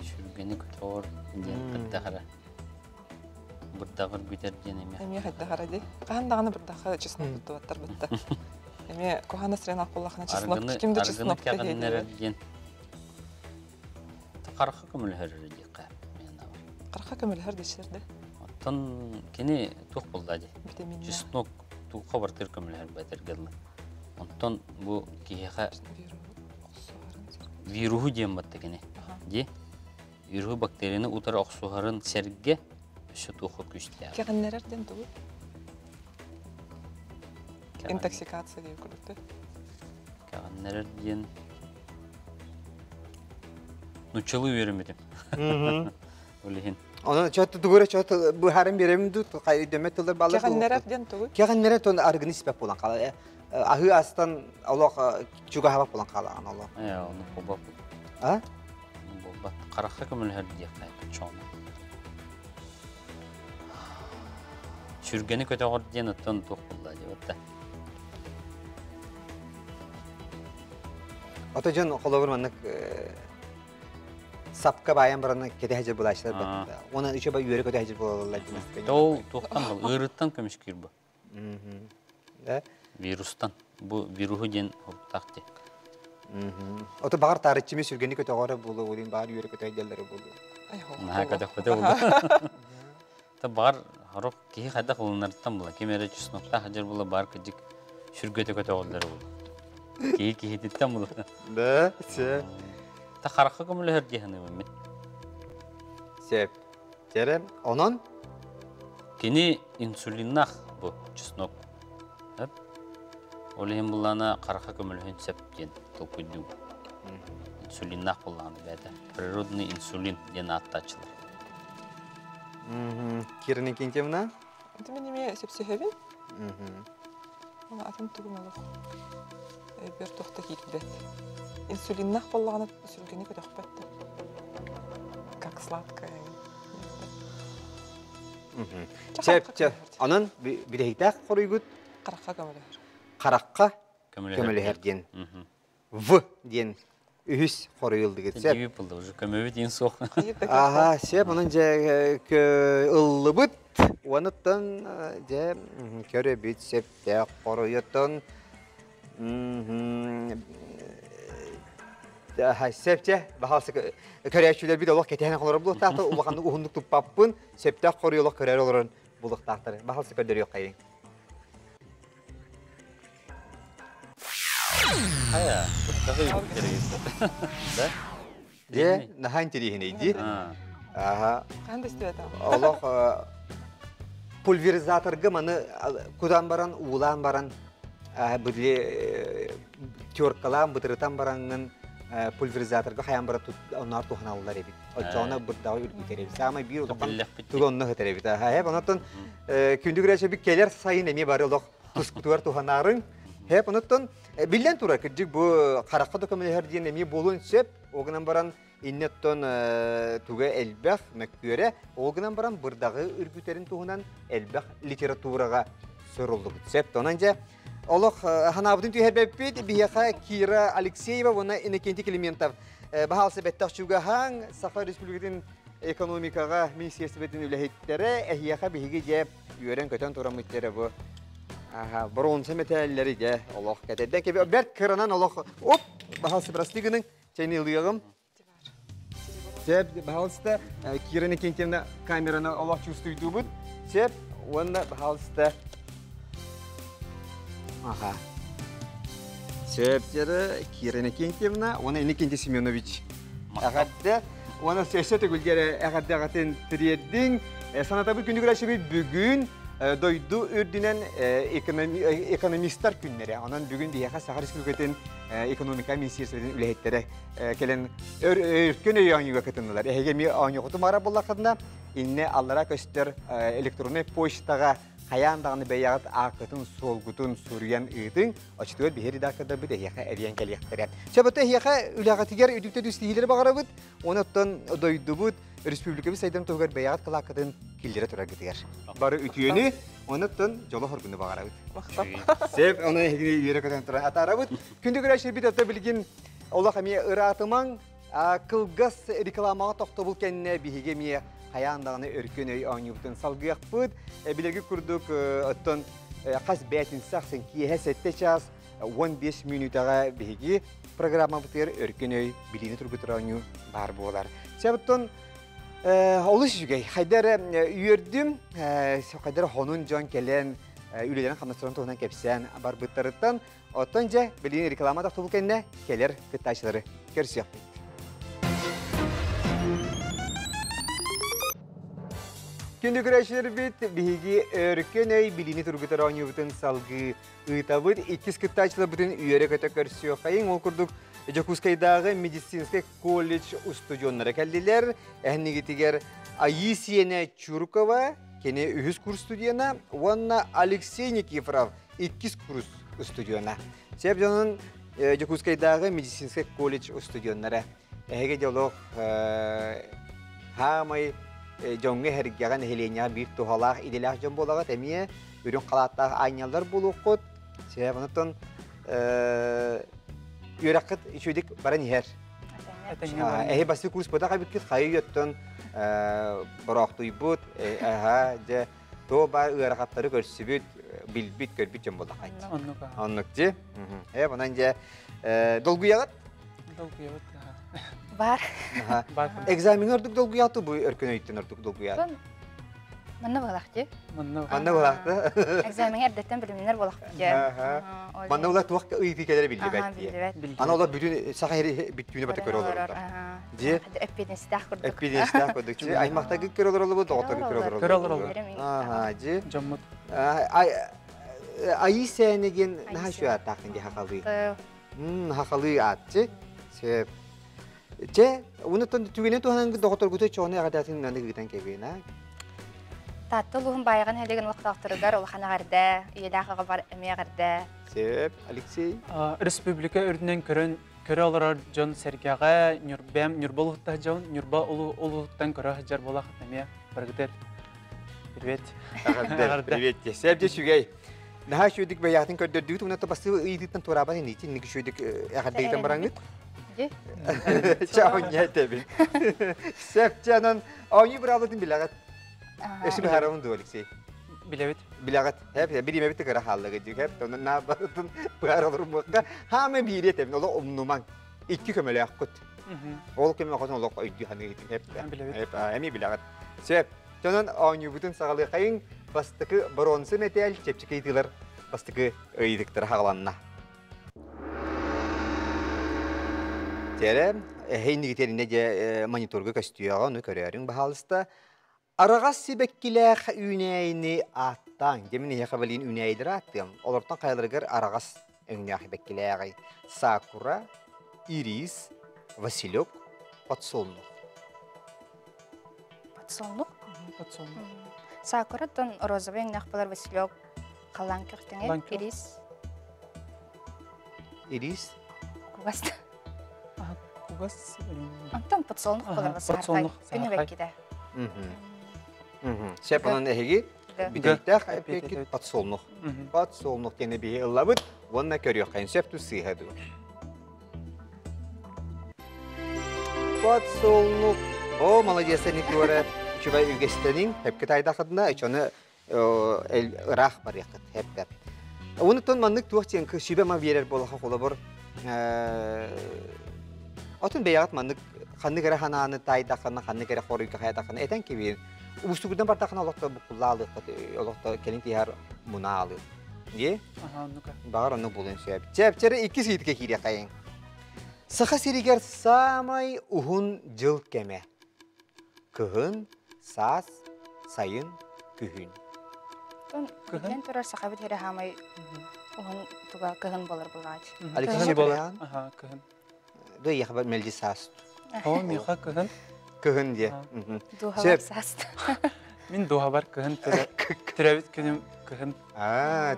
Шүргені көтір ден қыттағыра. Бұрдағыр бітер ден еме. Әме қайдағыра де. Қағандағыны бұрдағы чеснок бұтты баттар бұтты. Әме қоғаны сірен ақпыллақына чеснок кемді чеснокты хейді. Қарқы көмілі әрі де қап. Қарқа көмілі дейшерді. Оттан кені туқ болды де. Витаминна. Чеснок туққа бартыр көмілі әрі бәтір гәділі. Онтан бұл кейеға вируху дем батты кені. Де, вируху бактерияны ұтар оқсуғарын сәрге үші туқы күшті. Кеғінлерерден тұғы? Интоксикация дейі күлікті. Кеғінлерден нұчылы верімедім. Олеген. Onun çatı dugura çatı bu harim birim dut kay demet tılır balık. Kağınlardan tuğu. Kağınlara ton argını sebep olan kala. Ahı astan Allah juga hava olan kala Allah. Ya onu baba. Ha? Baba karakha kamil her diye kay çoğun. Şürgeni kötü ordiyene ton tokulla diyor. Atacan kolavrmanlık sapka bayan barana kete hacı bulaşlar bak. Ona üçe bay yürek öte hacı bulaşlar demek. Tohtan bal, ırıttan kömüşkür bu. Da? Virustan. Bu viruhu gen taktı. Oto bağır tarihçimi sürgeni kötü ağara bulu, olin bağır yürek öte hacıları bulu. Ne kadar kötü oldu. Ta bağır harok ki kadar kullanırdan bula. Kimere çüsnokta hacır bula bağır kıcık sürgete kötü oldular bulu. Ki hititten bula. Da? Se. Ta karakha kamil her diye hanım Mehmet. Sep. Kerem, onun? Kini insulinnak bu çüsnok. Hep. Olehen bulana karakha kamil hen sep diyen topuydu. Insulinnak bulanı bede. Природный инсулин diyen atta açılır. Kirinin kinçemine? Это мне не сепсихевин? Она атом тугумалов. Бер тохта кикбет. Инсулиннах боллағаны сүргені көтөк бәтті. Как сладкая. Сеп, onun bilehitақ қорыйгүт? Қараққа көмілер. Қараққа көмілер ден. В ден үхіс қорыйылды кет. Деби болды, уже көмөбі дейін соқ. Аха, сеп, onun ыллы бұт. Оныттан көрі бүт септе қорыйыттан. Septe, bahalsı köreyçüler bir de Allah ketene olur bu tahtı, o vakanlık uhunduk tuppapın, septe koruyoluk körer olurun buluk tahtları. Bahalsı köder yok kayın. Haya, çok iyi bir kere gitti. De, naha inteliği neydi? Aha. Kan da istiyor Allah pulverizatör gımanı kudan baran, uğulan baran, böyle törkalan, bıtırıtan baranın pulverizatorga hayan bara onlar tuhanallar ebit. Oçona burdağı ülgüter ebit. Ama bir olakan Billek bitti. tuğonunu hıtır ebit. Hep onatın kündü güreşe bir keler sayın emi bari olaq tuskutlar tuhanarın. Hep onatın billen tura kırcık bu karakka dokumeli her diyen emi bolun sep. Oğunan baran innetton tuğe elbaq mekküre. Oğunan baran burdağı ülgüterin tuğunan elbaq literaturaga soruldu. Sep tonanca Allah hanabdın tüher bepit biha Kira Alexeyeva ona inekenti Klimentov. Bahal sebettak şuga hang Safa Respublikasının ekonomikaga ministersibetinin ülahitleri ehiyaha bihigi je yören köten toramitleri bu. Aha bronze metalleri je Allah katedden kebe bert kıranan Allah hop bahal sebrastiginin çeyni yılıyağım. Sep bahalsta Kira inekentinde kamerana Allah çustuydu bu. Sep onda bahalsta Aha. Sepçere Kira Inekentьевна, ona Inekентий Семенович. Ahadda, ona sesete gülgere ahadda triyedin. Sanata bir günlük raşibi bugün doydu ürdünen ekonomistler günleri. Onun bugün bir yaka Sakar Respublikası'nın ekonomika ministersinin ülehetlere gelen örkün öyanıga katındılar. Ehegemi anyokutu mara bollakında inne allara köster elektronik poştaga Hayandağını beyağıt akıtın, solgutun, suriyen ıydın, açıtıyor bir heri dakikada bir de yaka eriyen geliyakları. Şabatı yaka ülağıtıger ödükte düstihilere bağırabıd, onattan doydu bud, Respublika bir sayıdan toğgar beyağıt kılakıdın kildire tura gidiyor. Barı ütüyeni, onattan jolu horgunu bağırabıd. Sep, onu yere kadar tura atarabıd. Kündü güreşir bir de bilgin, ola kamiye ıratıman, kılgaz reklamağa toxtabıl kendine bihigemiye, Hayandağını örkün öy anıyıbıtın salgıyaq bud. Bilegi kurduk öttün qas bəyətin saxsın ki həsette çaz 15 minutağa bihigi programa bıtır örkün öy bilini turgutur anıyı bar bolar. Səbəttən oluş yügey. Haydar üyürdüm. Haydar honun can kelen ülelerin xanasıran toğunan kepsen bar bıtırıttan. Ottanca bilini reklama da tobul kendine keler kıttaşları. Görüşüyor. Kündü güreşler bit, bihigi örkün öy bilini turgutar anıyıbıtın salgı ıtabıd. İkiz kıttaşlı bütün üyere kötü görüşüyor. Kayın ol kurduk Jakutskaydağı Medisinske Kollej Ustudyonlara geldiler. Ehni gitiger Ayisiyene Çurukova, kene ühüz kurs stüdyona, vanna Alexey Nikiforov, ikiz kurs stüdyona. Sebcanın Jakutskaydağı Medisinske Kollej Ustudyonlara. Ehege diyalog hamay Jonge hergegan helenya bir tohalaq idilah jom bolaga temiye ürün qalatta aynallar buluqut. Sebabından yürekit içüdik baran yer. Bası kurs boda qabit xayyattan baraqtuybut aha je to bar yürekatları görsübüt bilbit görbit jom bolaga. Anlıkçı. Bunanca dolguyagat. Dolguyagat. Бар. Egzamin orduk dolguyatı bu örkün öğütten orduk dolguyatı. Манна балакчы. Manna bulaktı. Экзамен эрдеттен билимнер балакчы. Manna bulak tuğak öğütü keleri bildi belki. Ana ola bütün sahiri bütünü batı kör olur. Diye. Эпиденстах курдук. Epidensler koydukça aymakta kör olur bu doktor kör olur. Kör olur. Aha, diye. Jammut. Ayı senegin ne şu atakın ki hakalı. Hakalı atçı. Sep. Ce, unutun tüyene tuhanan doktor güte çoğuna adatın nandı giden kebina. Tattuluğun bayağın hedigen vaxtaqtırıgar ol xanagarda, yelaqaga bar emegarda. Sep, Alexey. Respublika örünen körü olarak John Sergaga, Nürbem, Nürboluhta John, Nürba Oluhtan körü hajar bolaq emeye bargıder. Привет. Привет. Sep ce şugay. Naha şudik bayatın kördürdüğü unutun bası iyiditten toraba ne için ne şudik agardaydan barangıt. Ciao niente. Sep canın aynı bravo'dun bilagat. Eşi bir haramın da Alexey. Bilevet. Bilagat hep birime bitti kara halde gidiyor hep onun ne yapardın var olur mu ka hame biri tabii ola umnuman iki kömele yakut. Ol kömele yakut ola koydu hani hep hep emi bilagat. Sep canın aynı bütün sağlığı kayın bastıkı bronze metal çepçikeydiler bastıkı ıydıktır havalanna. Tere, heyni giterinde de monitorga kastiyağı onu körüyorun bahalısda. Arağaz sebekkiler üneyini attan, gemini yakabalin üneyleri attım. Olurtan kayalırgar arağaz üneyini bekkileri. Sakura, iris, Василек, подсолнух. Подсолнух. Подсолнух. Сакура тон розовый нахпалар василек. Калан көхтеңе. Каланкөх. Ирис. Ирис. Кугаст. Кугас. Антон подсолнух Ага, болар сархай. подсолнух, Күнү сархай. беккиде. Сеп анан эһиги битектах эпекит подсолнух. Мгм. Подсолнух тене бие ыллабыт, вонна көрөк кайын сеп ту сыйхаду. Подсолнух. О, молодец, Никора. Чуба үгестенин хепке тайдахадна, чоны эл рах бар якыт хепке. Онутон маннык туактен күсүбе ма берер болха холобор. Отун беягат маннык ханны кере хананы тайдахана, ханны кере хорыйка хаятахана этен кебир. Устугудан бартахана олокто букуллалы, олокто келин тияр муналы. Е? Ага, ну-ка. Багар оны булын сөп. Чепчере 2 сыйтке кире кайын. Саха сиригер самай ухун жыл кеме. Кыгын, сас, сайын, күхүн. Тон кен турар сахабит хере хамай он туга кыгын болар булгач. Алексей Болан. Ага, кыгын. До яхабар мелди сас. О, миха кыгын. Кыгын де. Духа Сеп. саст. Мен духа бар кыгын түрәбит күнем кыгын.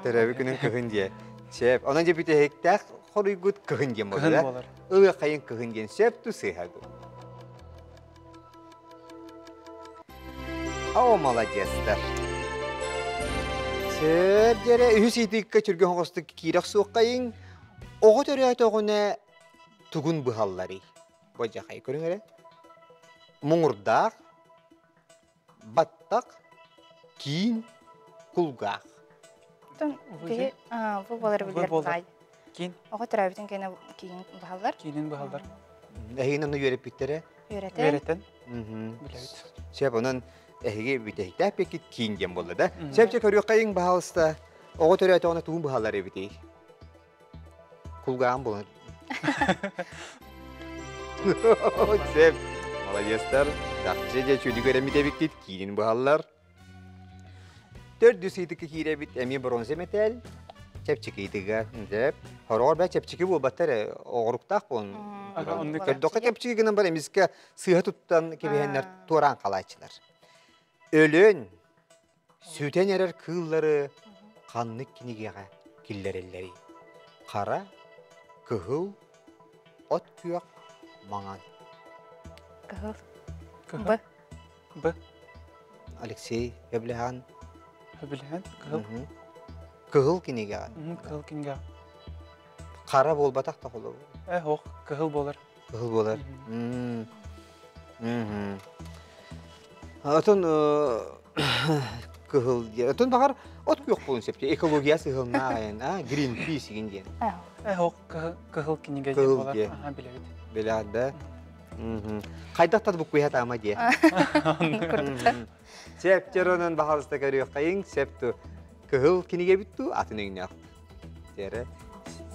Тереби күнүн кыгын де. Сеп, онан же бите хектах хорыйгут кыгын де Кыгын болар. болар. Ылы кайын кыгын де сеп ту сыйхаду. О, молодецтер. Сеп жере үситикке чүргөн хостук кирак сууккайын. Ого төрөйт огуна тугун быхаллары. Божакай көрүңөрө. Муңурдак, баттак, кийин, кулгак. Тон бе бу болар билер болар. булгай. Кин, Ого турабитин кене кийин баалар. кинен баалар. Эһин аны үйрөп биттере. Үйрәтә. Веретен. Билебит. Сеп онан эһиге битехтә пекит кийин дем болду да. Мгм. Сепче көрүк кайын баалыста. Ого төрөйт огуна тугун быхаллары бити. Кулгаган болот. Сеп, молодецтер. Дакчы же чүди көрөмүтө биктит кийин быхаллар. 400 сыйтыкка кире бит эми бронзе металл. Чепчики идига, деп. Хорор ба чепчики бу баттар огоруктак бон. Ага, онны Көрдөккө чепчики гынан бар эмиске сыйа туттан кебехеннер туран калачылар. Өлөн сүтен эрер кыыллары канны кинигеге киллерелleri. Кара, кыгыл, от күйөк, маңан. Кыгыл. Кыгын. Б. Б. Алексей Эблехан. Билген. Кыгыл. Кыгыл кинигеге. Кыгыл кинга. Кара болбатак та болобу. Ох, кыгыл болар. Кыгыл болар. Отон кыгыл. Отон багар от күйөк болун септе. Экология сыгылна, Greenpeace деген. Ох, кыгыл кинга Кыгыл болар. ге. Ага, билебит. Белада. Кайдактар бу куят ама де. Септеронун бахалыста көрүк кайын септу кыгыл киниге битту атын өңнө. Тере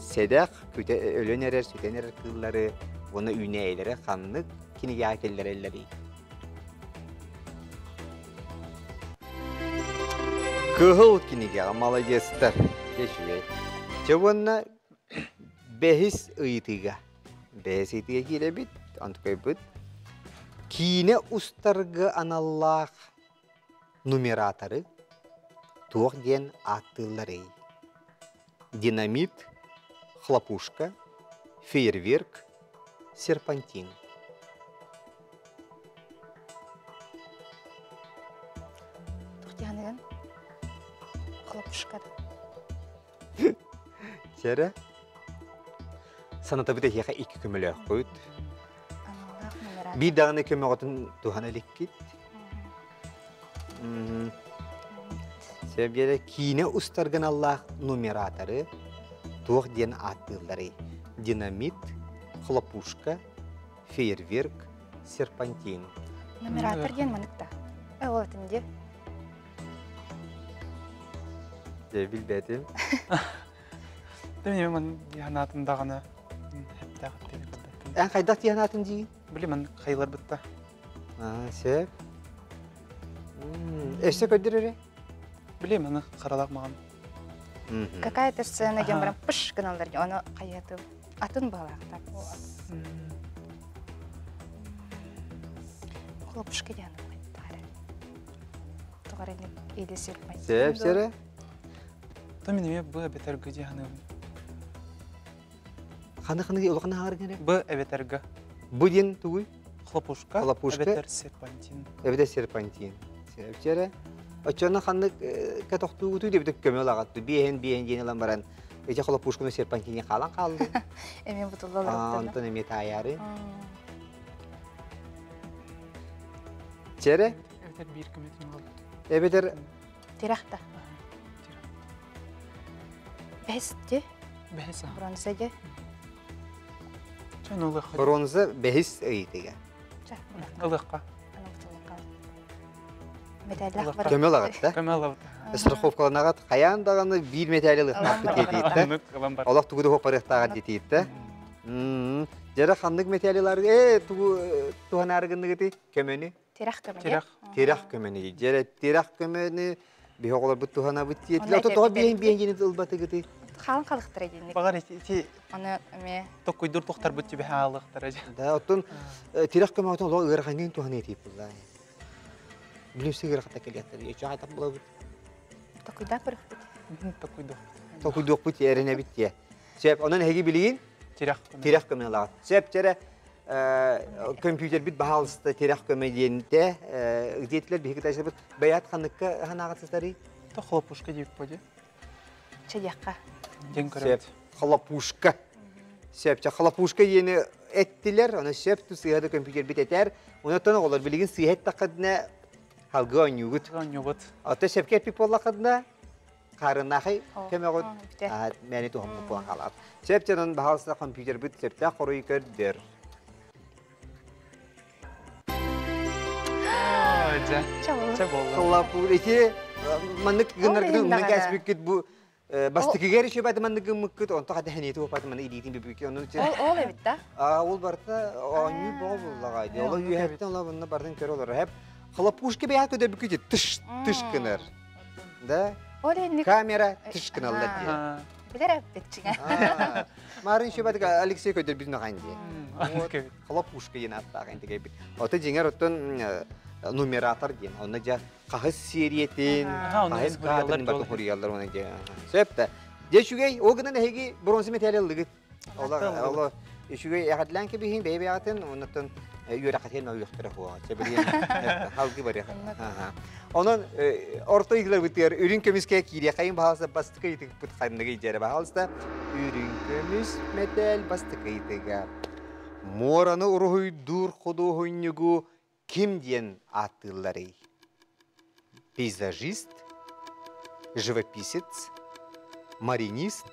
седак күтө өлөнерер сүтенер кыллары буну үйнө эйлере ханнык киниге акеллер эллери. Кыгыл киниге молодецтер. Кешүе. Жобонна бехис ыйтыга. Бехис ыйтыга кире бит, антыкой бит. Кине устаргы аналлах нумераторы туох ден аттылары. Динамит, хлопушка, фейерверк, серпантин. Тухтянын. Хлопушка. Сері саната біде хеха 2 көмілі қойд. Аналлах нумерат. Bir dağını köme otun tuhana likit. Sebiyede kine ustargan Allah numeratorı tuğ diyen atılları. Dinamit, хлопушка, фейерверк, серпантин. Нумератор ден маныкта. Ол тинде. Bilbedim. Демне мен янатындаганы хептагы теле. En kaydak diyen atın değil. Билемин кайлар битта. Seb. Eşte ködürürü. Билемин каралак маган. Какая-то сцена ден Ага. барам пыш гыналар. Оны каятып атын балактап. хлопушка дияны бухайттары. Туғарыны елесеп май. Сеп, сере. То менеме бу эбетерге дияны. Ханы-ханы олғаны ағыр кене? Бу эбетерге. Бу ден тугуй? Хлопушка. Хлопушка. Эбетер серпантин. Эбеде серпантин. Сеп, сере. Очона ханы катоқтугу туй дебедек көмел ағатты. Биен ден алан баран. Эже хлопушканы серпантине қалан қалды. Эмен бутуллар алаттырна. Антон эме таяры. Сере. Эбетер бир көметин бол. Эбедер Тирахта. Бәсте, Бәһәсә. бронзаде. Чөн улы хат. бронза бәхис өйтеге. Улыкка. Аны бутуллар. Медальлах бар. Көмел ағатты. Көмел алып. Страховкалан ағат қаян дағаны бир металлы ықмақты кетейді. Аннык кабан бар. Олақ тугуды хоқ барықтағат детейді. Жара хандық металлылар, туған арғынды кетей, көмені? Тирах көмене. Тирах. Тирах көмені. Жара тирах көмені, бейоғылар бұт туғана бұт Оны етілі. Ото туға әдетті бейін жені ұлбаты кетей. Халын қалықтыр едінік. Багар ити Оны өме токуйдур тохтар бут тебе халыктар же. Да, оттон тирах көмі отын олақ ұрғанген туғана етейіп бұлай. Білімсі ғырқата келеттір. Ечі айтап бұла бұт. токуйда бұрық бит. Токуйдур. Тоқуйдуқ бұт еріне бітте. Сеп, онын әге білейін? Тирах. Тирах көмені лағат. Сеп, жара компьютер бит бағалысты тирах көмеденінде үдетілер бейгі тәжір бұт. Бәят қаныққа ғанағатсыздары? То хлопушка деп поди. Чадиаққа. Ден Сеп, көрөт. хлопушка. Сеп, хлопушка ені әттілер, оны сеп ту сыйады компьютер бит әтер. Оны тонық олар білеген сыйхет тақыдына халғы ойнуғыт. Ганьюбут. Ата сепке әтпік болла қыдына қарынақы көме ғыд. Бите. Мәні туғымды болан қалады. Сеп, жанын бағалысында компьютер бит септе қорой көрдер. Жа. Чабыл. Ча болду. Хлопур, эти маннык гынаргын Ол мына енді кәсбік кет бұ бастыкигер еще бәді маннык гымыккыт, онта қады хәнеті опаты маны идейтін бебеке. Ол эбит да. Ол барда аню болғылағайды. Ола үйәттен ола бұнна бардын көр олар. Хәп хлопушка бәйә көді бүкеде тыш кыныр. Да? Ол енді Камера тыш кынылды де. білер әббетчіңе. Марын еще бәді Алексей көдер біздің ағайын де. Анке. Хлопушка ен аттағайын де кәйбет. Оты жеңер оттын нумератор ден. Оны жа қағыз сериетін, қағыз кадрын барды құриялар оны де. Сөпті. Дешугей, оғынан әйге бронзы металлылығы. Ола ешугей әғадлан кебейін бәйбей ағатын, онытын үйері қатен өйіқтірі хуа. Себілген халқы бар еға. Onun orta ilgiler bitiyor. Ürün kömüske kiriye kayın bahalsa bastıka yitik put kayınlığı icare bahalsa ürün kömüs metal bastıka yitiga. Moranı uruhuy dur kudu huynugu kim diyen atılları? Пейзажист, живописец, маринист,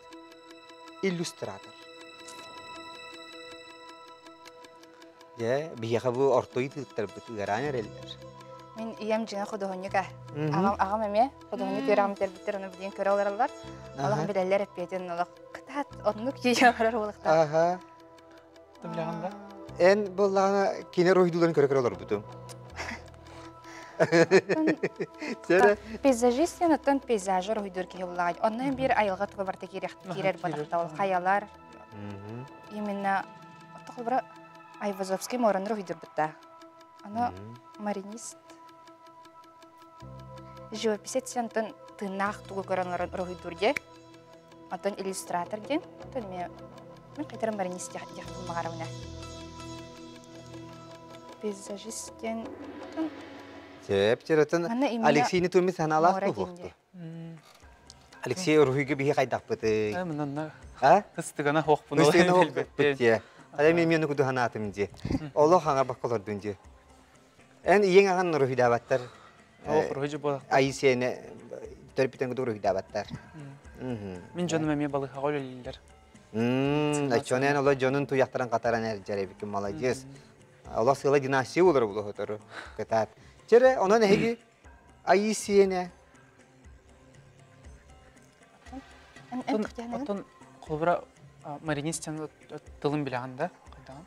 иллюстратор. Ya, biya bu orta ilgiler bitiyor eller. Мен иям жина ходоһоньюга. Агам эме ходоһоньюк ярам тербиттер аны билген көрө аларлар. Алар билелер эппетен алак. Кытат оннук жыярар улыкта. Ага. Тымляганда. En bollana kine rohidulарын көрө алар бутум. Сәре Пейзажист янаттан пейзажы ройдур ки юллагай. Оннан бир айылга туга барта кирер баракта ол хаялар. Именно тохбра Айвазовский моран ройдур бутта. Аны маринист. Живописец янтан тынах тугу көрөн ройдур де. Антон иллюстратор ден. Тон мен кайтерим маринист яхтым магарауна. Пейзажист ден Сеп, черетен Алексейни тумис ханалах Мора букту. денде. Алексей рухиге бихи кайдак быты. Мынанна А? тыстыгана хокпун. Өстөгөнө битти. Ада мен куду ханатым ди. Оло хаңа баккалар дүнде. Эн иең аган рухидабаттар. Охрожу бола. Айсене төрпитен куду рухидабаттар. Мен жаным эме балыга голелилер. Ачонен оло жонун туяктаран катаран эржеребик молодец. Оло сыла династия болор було хотору. Кетат. Чере онон эги Айсене. Оттон колбура маринистен тылын билеганда кайдаган.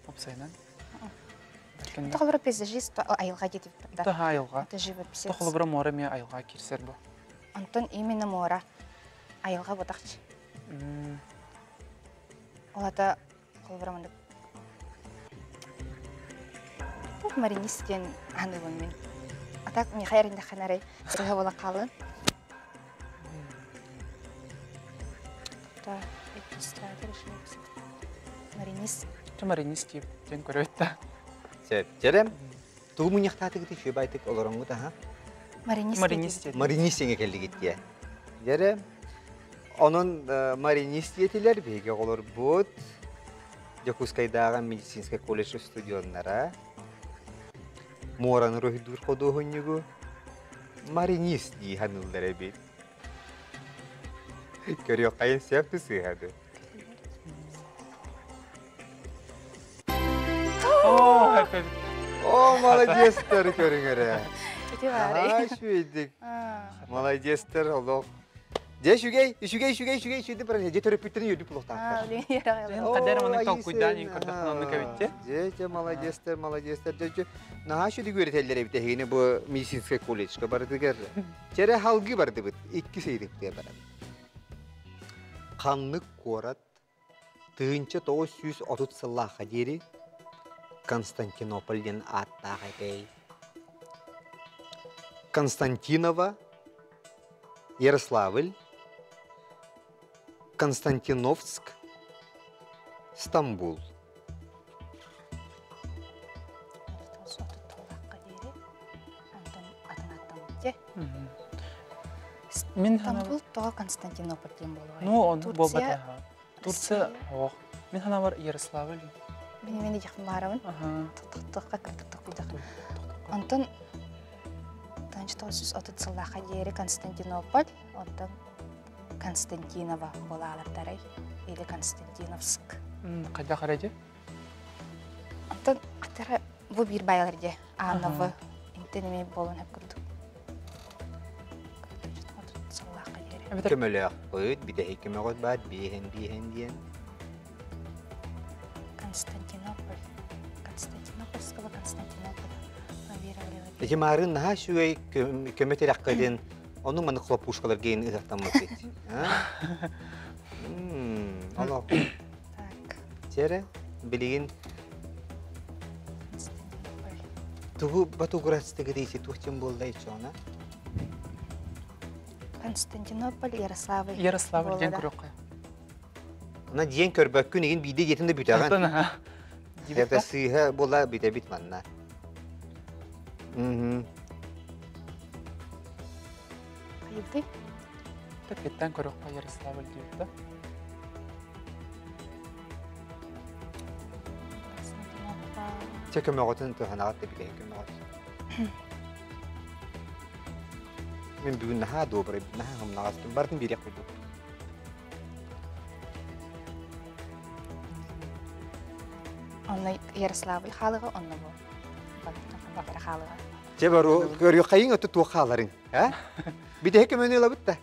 Опсайнан. Тохбра пейзажист айылга кетип турда. Та айылга. Это живописец. Колбура мора ме айылга кирсер бу. Антон именно мора айылга ботакчы. Олата колбура мында. Маринистен аныбын мен. Атак мен хайрында ханарай сыга бола калын. Та экстратор шмекс. Маринист. Маринист деп жөн көрөйтті. Сеп, жерем. Тугу муньяктаты гити шөй байтык олорыңгы да, ха? Маринист. Маринист деп. Маринистеңе келди гитти. Жерем. Onun marinist yetiler bege olur bud. Якускайдагы медицинский колледж студионнара. Моран рохидур ходогоннигу. Маринист ди ханылдары бит. Көрөк кайын септи сыгады. О, молодецтер көрүңөр. Эти бары. Шүйдик. Молодецтер, Аллах. Де шүгей шүйді бір же төрөпүттөрүн үйдүп булуктан. Кадер маны ток куйдан көрдөкөн аны кебитте. Же молодецтер. Же наха шүди көрөтелер бит эгене бу медицинский колледжге бардыгар. Жере халгы барды бит. 2 сейриктер бар. Канлык корат тыынча 930 сыллаха дери Константинополден аттагы. Константинова, Ярославль, Константиновск, Стамбул. Мен Стамбул тоға Константинополь дем болуы. Ну, он болбата. Турция, ох. Мен хана бар Ярославль. Мен жақын барамын. Тұқтыққа кірдік күйдіғын. Онтын 1930 сыллаға дері Константинополь, онтын Константинова болалардары, или Константиновск. Қайда қарайды? Онтын аттары бұл бір байларды, Ановы, интенеме болуын әп күрдік. 1930 сыллаға дері. Көмөлөк қойд, бидеһи көмөгөт бат, биһен диен. Константинопольского Константинополя. Эти марын наха шуй көмөтөр аккаден, onun маны хлопушкалар гейин ыгактанмак дейт. Аллах. Так. Тере билигин тугу батугурастыгы дейси тухтен болдай чона. Константинополь, Ярославль. Ярославль ден көрөккө. Она диен көрбөк күн эгин биде жетинде бүтөгөн. Антона. Эта сыйга бола бите бит манна. Кайды? Тепеттен көрөккө Ярославль дейт да. Те көмөгөтүн тыганагат деп биле көмөгөт. Мен бүгүн наха добрый, наха хамнагастын бардым бире куйду. Онны Ярославль халыгы, онны бу. Бакыр халыгы. Же бар көрү кайын өтү туакаларың, а? Биде көмөнүлө бутта.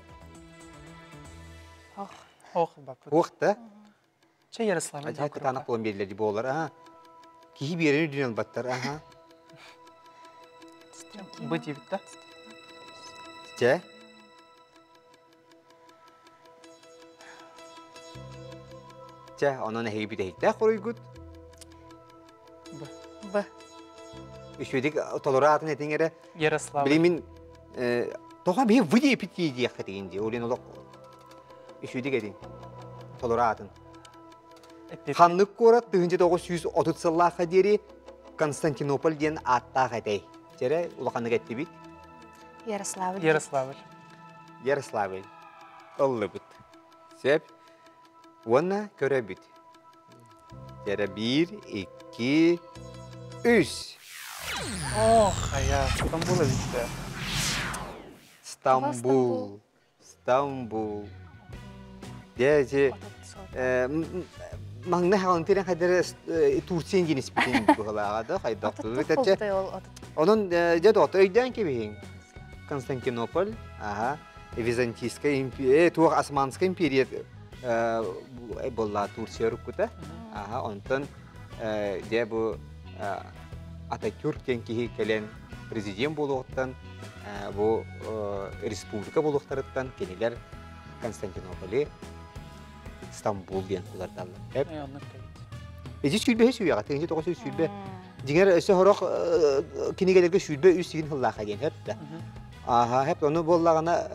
Ох, бак. Уакта. Че Ярославль Ажа танак болон белди болар, а? Кии берени дүнөн баттар, аха. Бу дейт да. Же? Же, онон хей биде хейте коройгут. Б. Үшөдик толоратын этиңере. Ярославль. Билимин тоға бе выде питти дияққа дегенде, олен олық үшөдик эдин. Толоратын. Ханлык корат 1930 сыллаға дери Константинополь ден аттақ әдей. Жере улақанлық әтті бит? Ярославль. Ярославль. Олы бұт. Сеп, онна көрі бит. Жере 1, 2, 3. Ох, ая, Стамбул битте. Стамбул. Деже маңна хагантырын хадыр Турциян genис битин бугалага хайдак. Onun же доты өйдән кебең. Константинополь, Византийская империя, туак Османская империя болла Турция рукута. Онтон де бу Ататюрктен кихи келен президент болуқтан, бу республика болуқтарыттан кенелер Константинополи, Стамбул ден олардалы. Эжи сүйлбе сүйяға, теңже тоғы сүйбе. Diğer öse horok kinigelerge şülbe üsügün hıllaqa gen hep de. Aha hep onu bollağına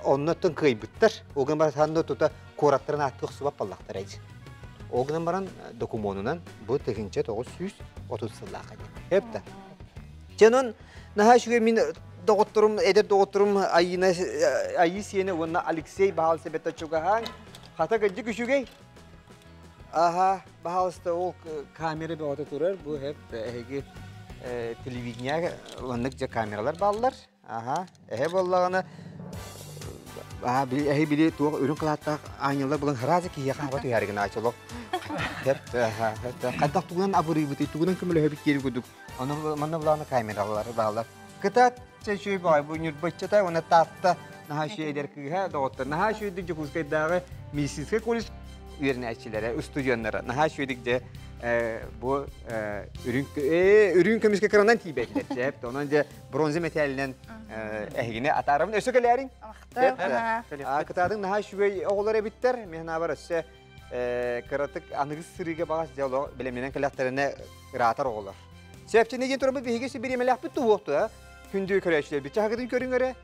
onunla kıybıttır. O gün bara tanıdı tuta koratlarına attık subap ballaqtar aydı. O gün baran dokumonunan bu tekince 930 hıllaqa gen hep de. Canın naha şüge min doktorum eder doktorum ayı siyene ona Alexey bahal sebetta çogahan hata gıcı küçüge. Aha bahalsta o kamera bir orada durur bu hep hegi televizyon onlukça kameralar bağlar. Aha hep Allah'ına aha bili tuğ ürün kılatta aynılar bulan harazi ki yakın hava tuyargın açılok. Hep kadak tuğunan aburi buti tuğunan kümülü hep kiri guduk. Onu manna bulana kameralar bağlar. Kıtat şey bay bu nürbetçe ona tahta naha şey eder ki ha doktor naha şey de cukuskay dağı misiske kolis üyerine açılara, stüdyonlara naha şey dikce bu ürün kömüske kırandan tibekler. Hep de onunca bronze metalinden ehgine atarımın ösökelerin. Kıtadın naha şüvey oğulları bitter. Mehna var öse kıratık anıgız sırıga bağız diyalo bilemlenen kılaklarına rahatar oğullar. Sebepçe ne genturabı bihigesi bir yemelak bitti uğuktu. Kündüğü köreçler bitçe hakikaten körün göre.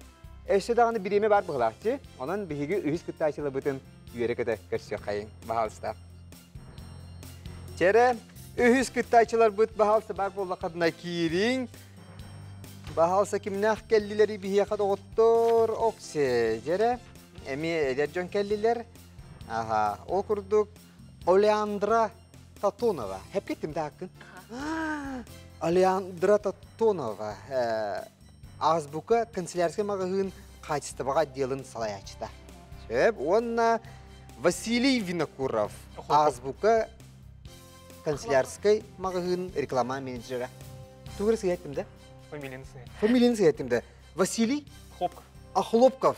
Ese dağını bir yeme var bıgılakçı. Onun bihigi ühüz kıttaşılı bütün üyere kadar kaçıyor kayın bahalsta. Çere ühüz kıttaşılar bıt bahalsta bak bolla kadına kirin. Bahalsa kimnah kellileri bihiye kadar ottur okse. Çere emi edercan kelliler. Aha o kurduk Oleandra Tatunova. Hep gittim de hakkın. Oleandra Tatunova. Azbuka kanselerske mağahın kaçtı bağa diyalın salayaçta. Şöp onna Vasiliy Vinokurov. Azbuka kanselerske mağahın reklama menajeri. Tuğrı sıyettim de. Familiyini sıyettim de. Vasiliy Akhlopkov.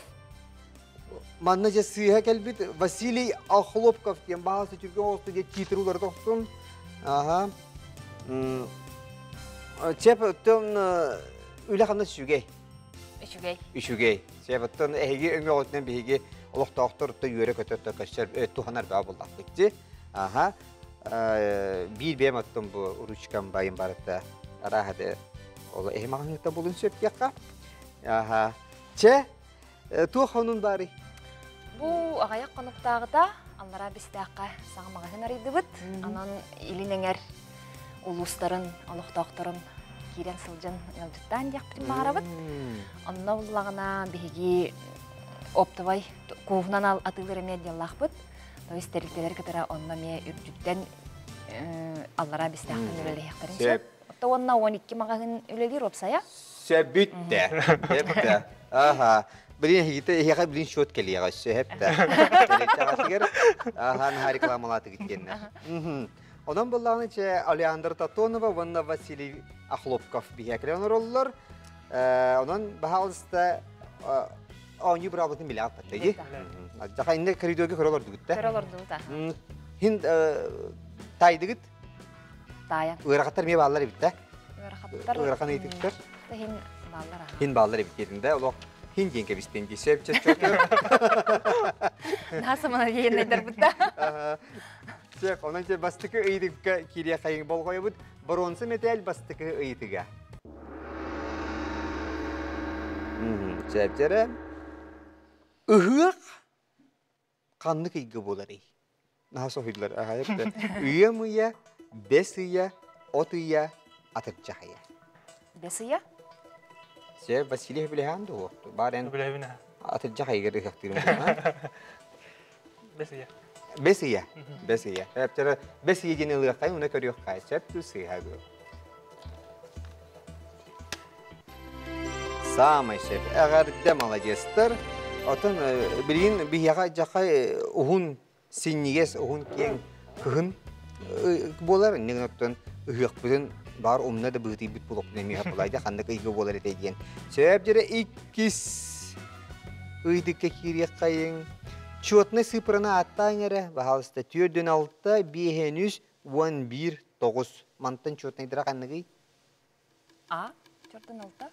Mannaca sıyha kelbit Vasiliy Akhlopkov diyen bazı çünkü olsun diye titruları toktun. Aha. Çep tüm öyle kanı şügey. Şügey. Sebepten ehgi öngü otnen bihigi Allah doktor da yöre kötü kaşar tuhanar ba buldak bitti. Aha. Bir bem attım bu Ruçkan bayım barıta. Arahade. Ola ehmağınlıkta bulun söp yakka. Aha. Çe tuhanun bari. Bu ağaya konuktağıda Allara bizdaqqa sağmağın arıydı bit. Anan ilinenger ulusların, Allah doktorun kiren sılcan yalduttan yaptım mağarabıt. Onna bulağına bihigi optavay kuğunan al atıları medyallaq bit. Tabi sterilteler kadar onna me ürcütten Allara bizdaqqa üreli yaktarınca. Otta onna 12 mağağın ülelir opsaya. Sebitte. Hep de. Aha. Bilin hikayet bilin şut keliye gaşı hep de. Aha nahari kalamalatı gitkenler. Ondan bulağını çe Oleandra Tatunova, Vanna Vasiliy Akhlopkov bihekler olurlar. Ondan bahalsta onyu brablatın bile apattı. Jaha inde koridoga korolor dugut da. Korolor dugut da. Hind taydı git. Tayan. Irakatlar miye bağları bitti. Irakatlar. Eğitikler. Hin bağları. Hin bağları bittiğinde o Hin yenge bistengi sebçe çötür. Nasıl bana yerine bitti? Şef, onun için bastıkı ıydıkka kiriye kayın bol koyu bud, bronze metal bastıkı ıydıga. Şef, jere, ıhık kanlık ıygı boları. Nasıl sohuydular? Hep de. Üye müye, bes üye, ot üye, atırcahıya. Bes üye? Şef, Vasiliy bilehan da o. Baren atırcahıya geri kaktirim. Bes üye. Besiye. Besiye. Hep jere, besiye jeneliğe kayın, ona körüyor kayın. Şef, tu sıyha gör. Samay şef, eğer dem alacağızdır, otun bilin bir yağa jağa uhun sinniges, uhun keng kıhın bolar, ne noktan ıhık bütün bar umna da bıhtı bit buluk nemi hapulayda, kandık ıhı bolar etediyen. Şef jere ikis ıydıkka kiriye kayın, çotna sıpırına attağınlara, bahalsta tüyördün altta bir henüz 11-9 mantan çotna idra kandıgı. A, çördün altta.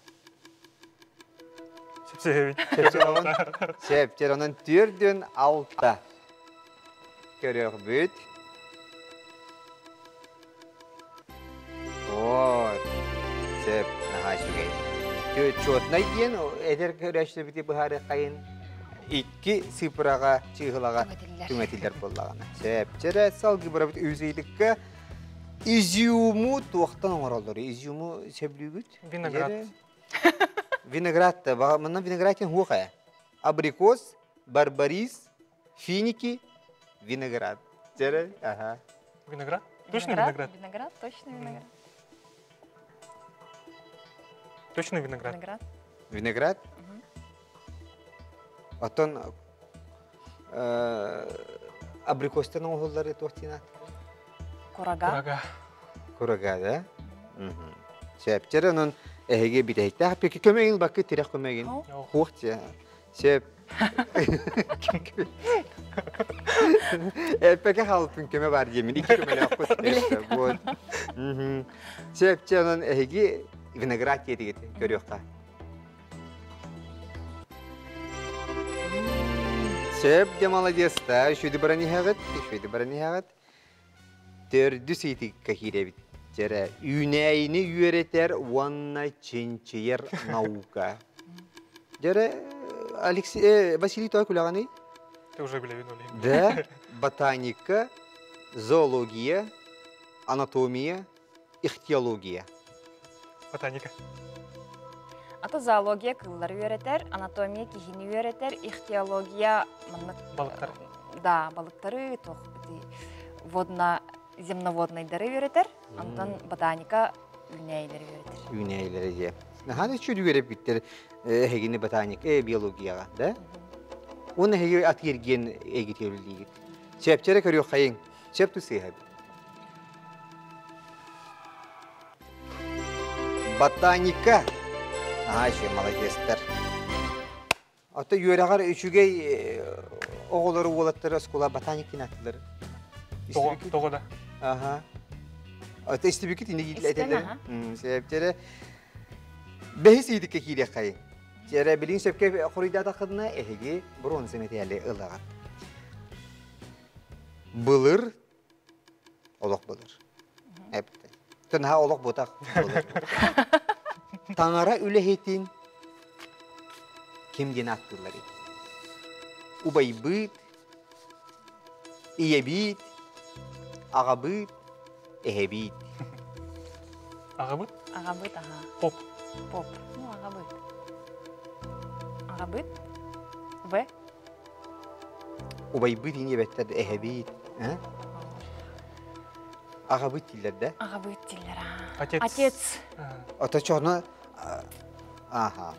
Şef, onun tüyördün altta. Görüyor büyük. Oy. Sep naha şugay. Çotnay diyen eder köreşte biti bahare kayın 2 sıfıraga çıhılaga tümetiller bollagana. Sep çere salgı bura bit üzeylikke İzyumu tuğaktan oğralları. İzyumu seblügüt. Vinograt. Vinograt da. Bana vinogratın huğa. Abrikos, barbaris, finiki, vinograt. Çere? Aha. Виноград? Точно виноград? Виноград, точно виноград. Точно виноград. Виноград. Vinograt. Oton abrikostan oğulları tuğtina. Курага. Курага. Kuraga da. Sep çere onun ehege bitehte. Peki kömeğin bakı tirek kömeğin. Yok. Huğça. Sep. Peki halpın köme var yemin. 2 kömeli akut. Sep çere onun ehege vinograt yedi gitti. Görüyor ka. Sep de молодец da. Şuydu bana nihayet. Şuydu bana nihayet. Dördü seytik kahire bit. Çere üneyini yüreter vanna çençeyer nauka. Çere Vasily Toy kulağını Ты уже глявинули. da botanika, zoologiya, anatomiya, ihtiyologiya. Ботаника. Ата зоология кыллар үйрәтер, анатомия кихини үйрәтер, ихтиология маннык Балыктар. Да, балыктары тох водно земноводныйдары үйрәтер, антон ботаника үнәйләре үйрәтер. Üneyleri diye. Hani şu görüp gittiler hegini botanik, biyologiya da. Onu hegi atırgen egitiyorluğu git. Çepçere körüyor kayın. Çep tu seyhab. Botanika. Aha şu молодецтер. Ata yüreğer üçüge oğulları oğlatları skola botanik kinatları. Тогода. Aha. Ata istibikit indi gitleteler. Sebepçere behis idik kekile kayın. Çere bilin sebke kurida takadına ehegi bronze metali ılagat. Bılır olok bılır. Hep. Tınha olok botak bılır. Tanara ülehetin kim dinat bılları. Ubay bıt, iye bit, ağa bıt, ehe bit. Агабыт? Агабыт, ага. Поп. Поп. Ну, агабыт. Агабыт. В. Ubay bıt inye better ehe bit. Ağa bıt dillerde. Агабыт дилер. Отец. Отец. Ata çoğuna aha.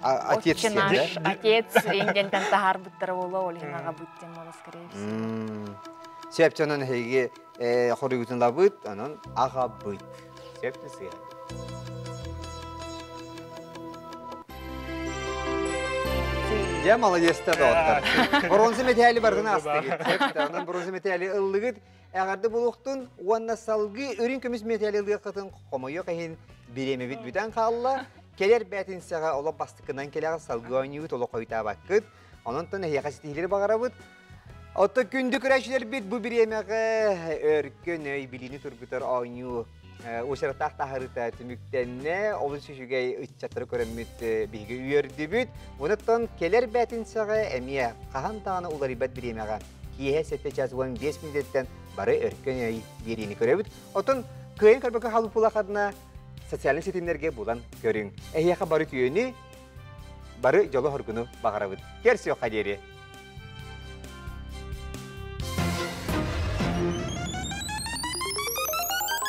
Отец Отче ya. наш, отец, ренген тантахар буттар боло, ол хин агабыт дем боло, скорее всего. Sebepçanan hegi horuyutun labıt, onun ağa bıt. Sebepçası ya. Ya молодец'te de otlar. Bronze metali bardına astı git. Onun bronze metali ıllı git. Eğerde buluktun, ona salgı ürün kömüs metali ıllı katın komuyor kahin bireme bit büten kalla. Keler betin sağa ola bastıkından keler salgı oynayıp ola koyta bakıt. Onun tane yakasitileri bağırabıt. Otta gündük üreşler bit bu bir yemeğe örgün bilini turgutar oynayıp. O sırada taharita tümüktenne olur şuşugay ıççatları köremmüt bilgi üyerdü büt. Ondan keler betin sağa emiye kahan tağına ular ibad bir yemeğe. Kiyehe sette çazıvan 5 mindetten barı örgün birini körebüt. Ondan köyün kalbaka halı pula kadına sosyal setimlerge bulan görün. Ehiyaka barı tüyünü barı jolu horgunu bağırabıt. Gersi yok kaderi.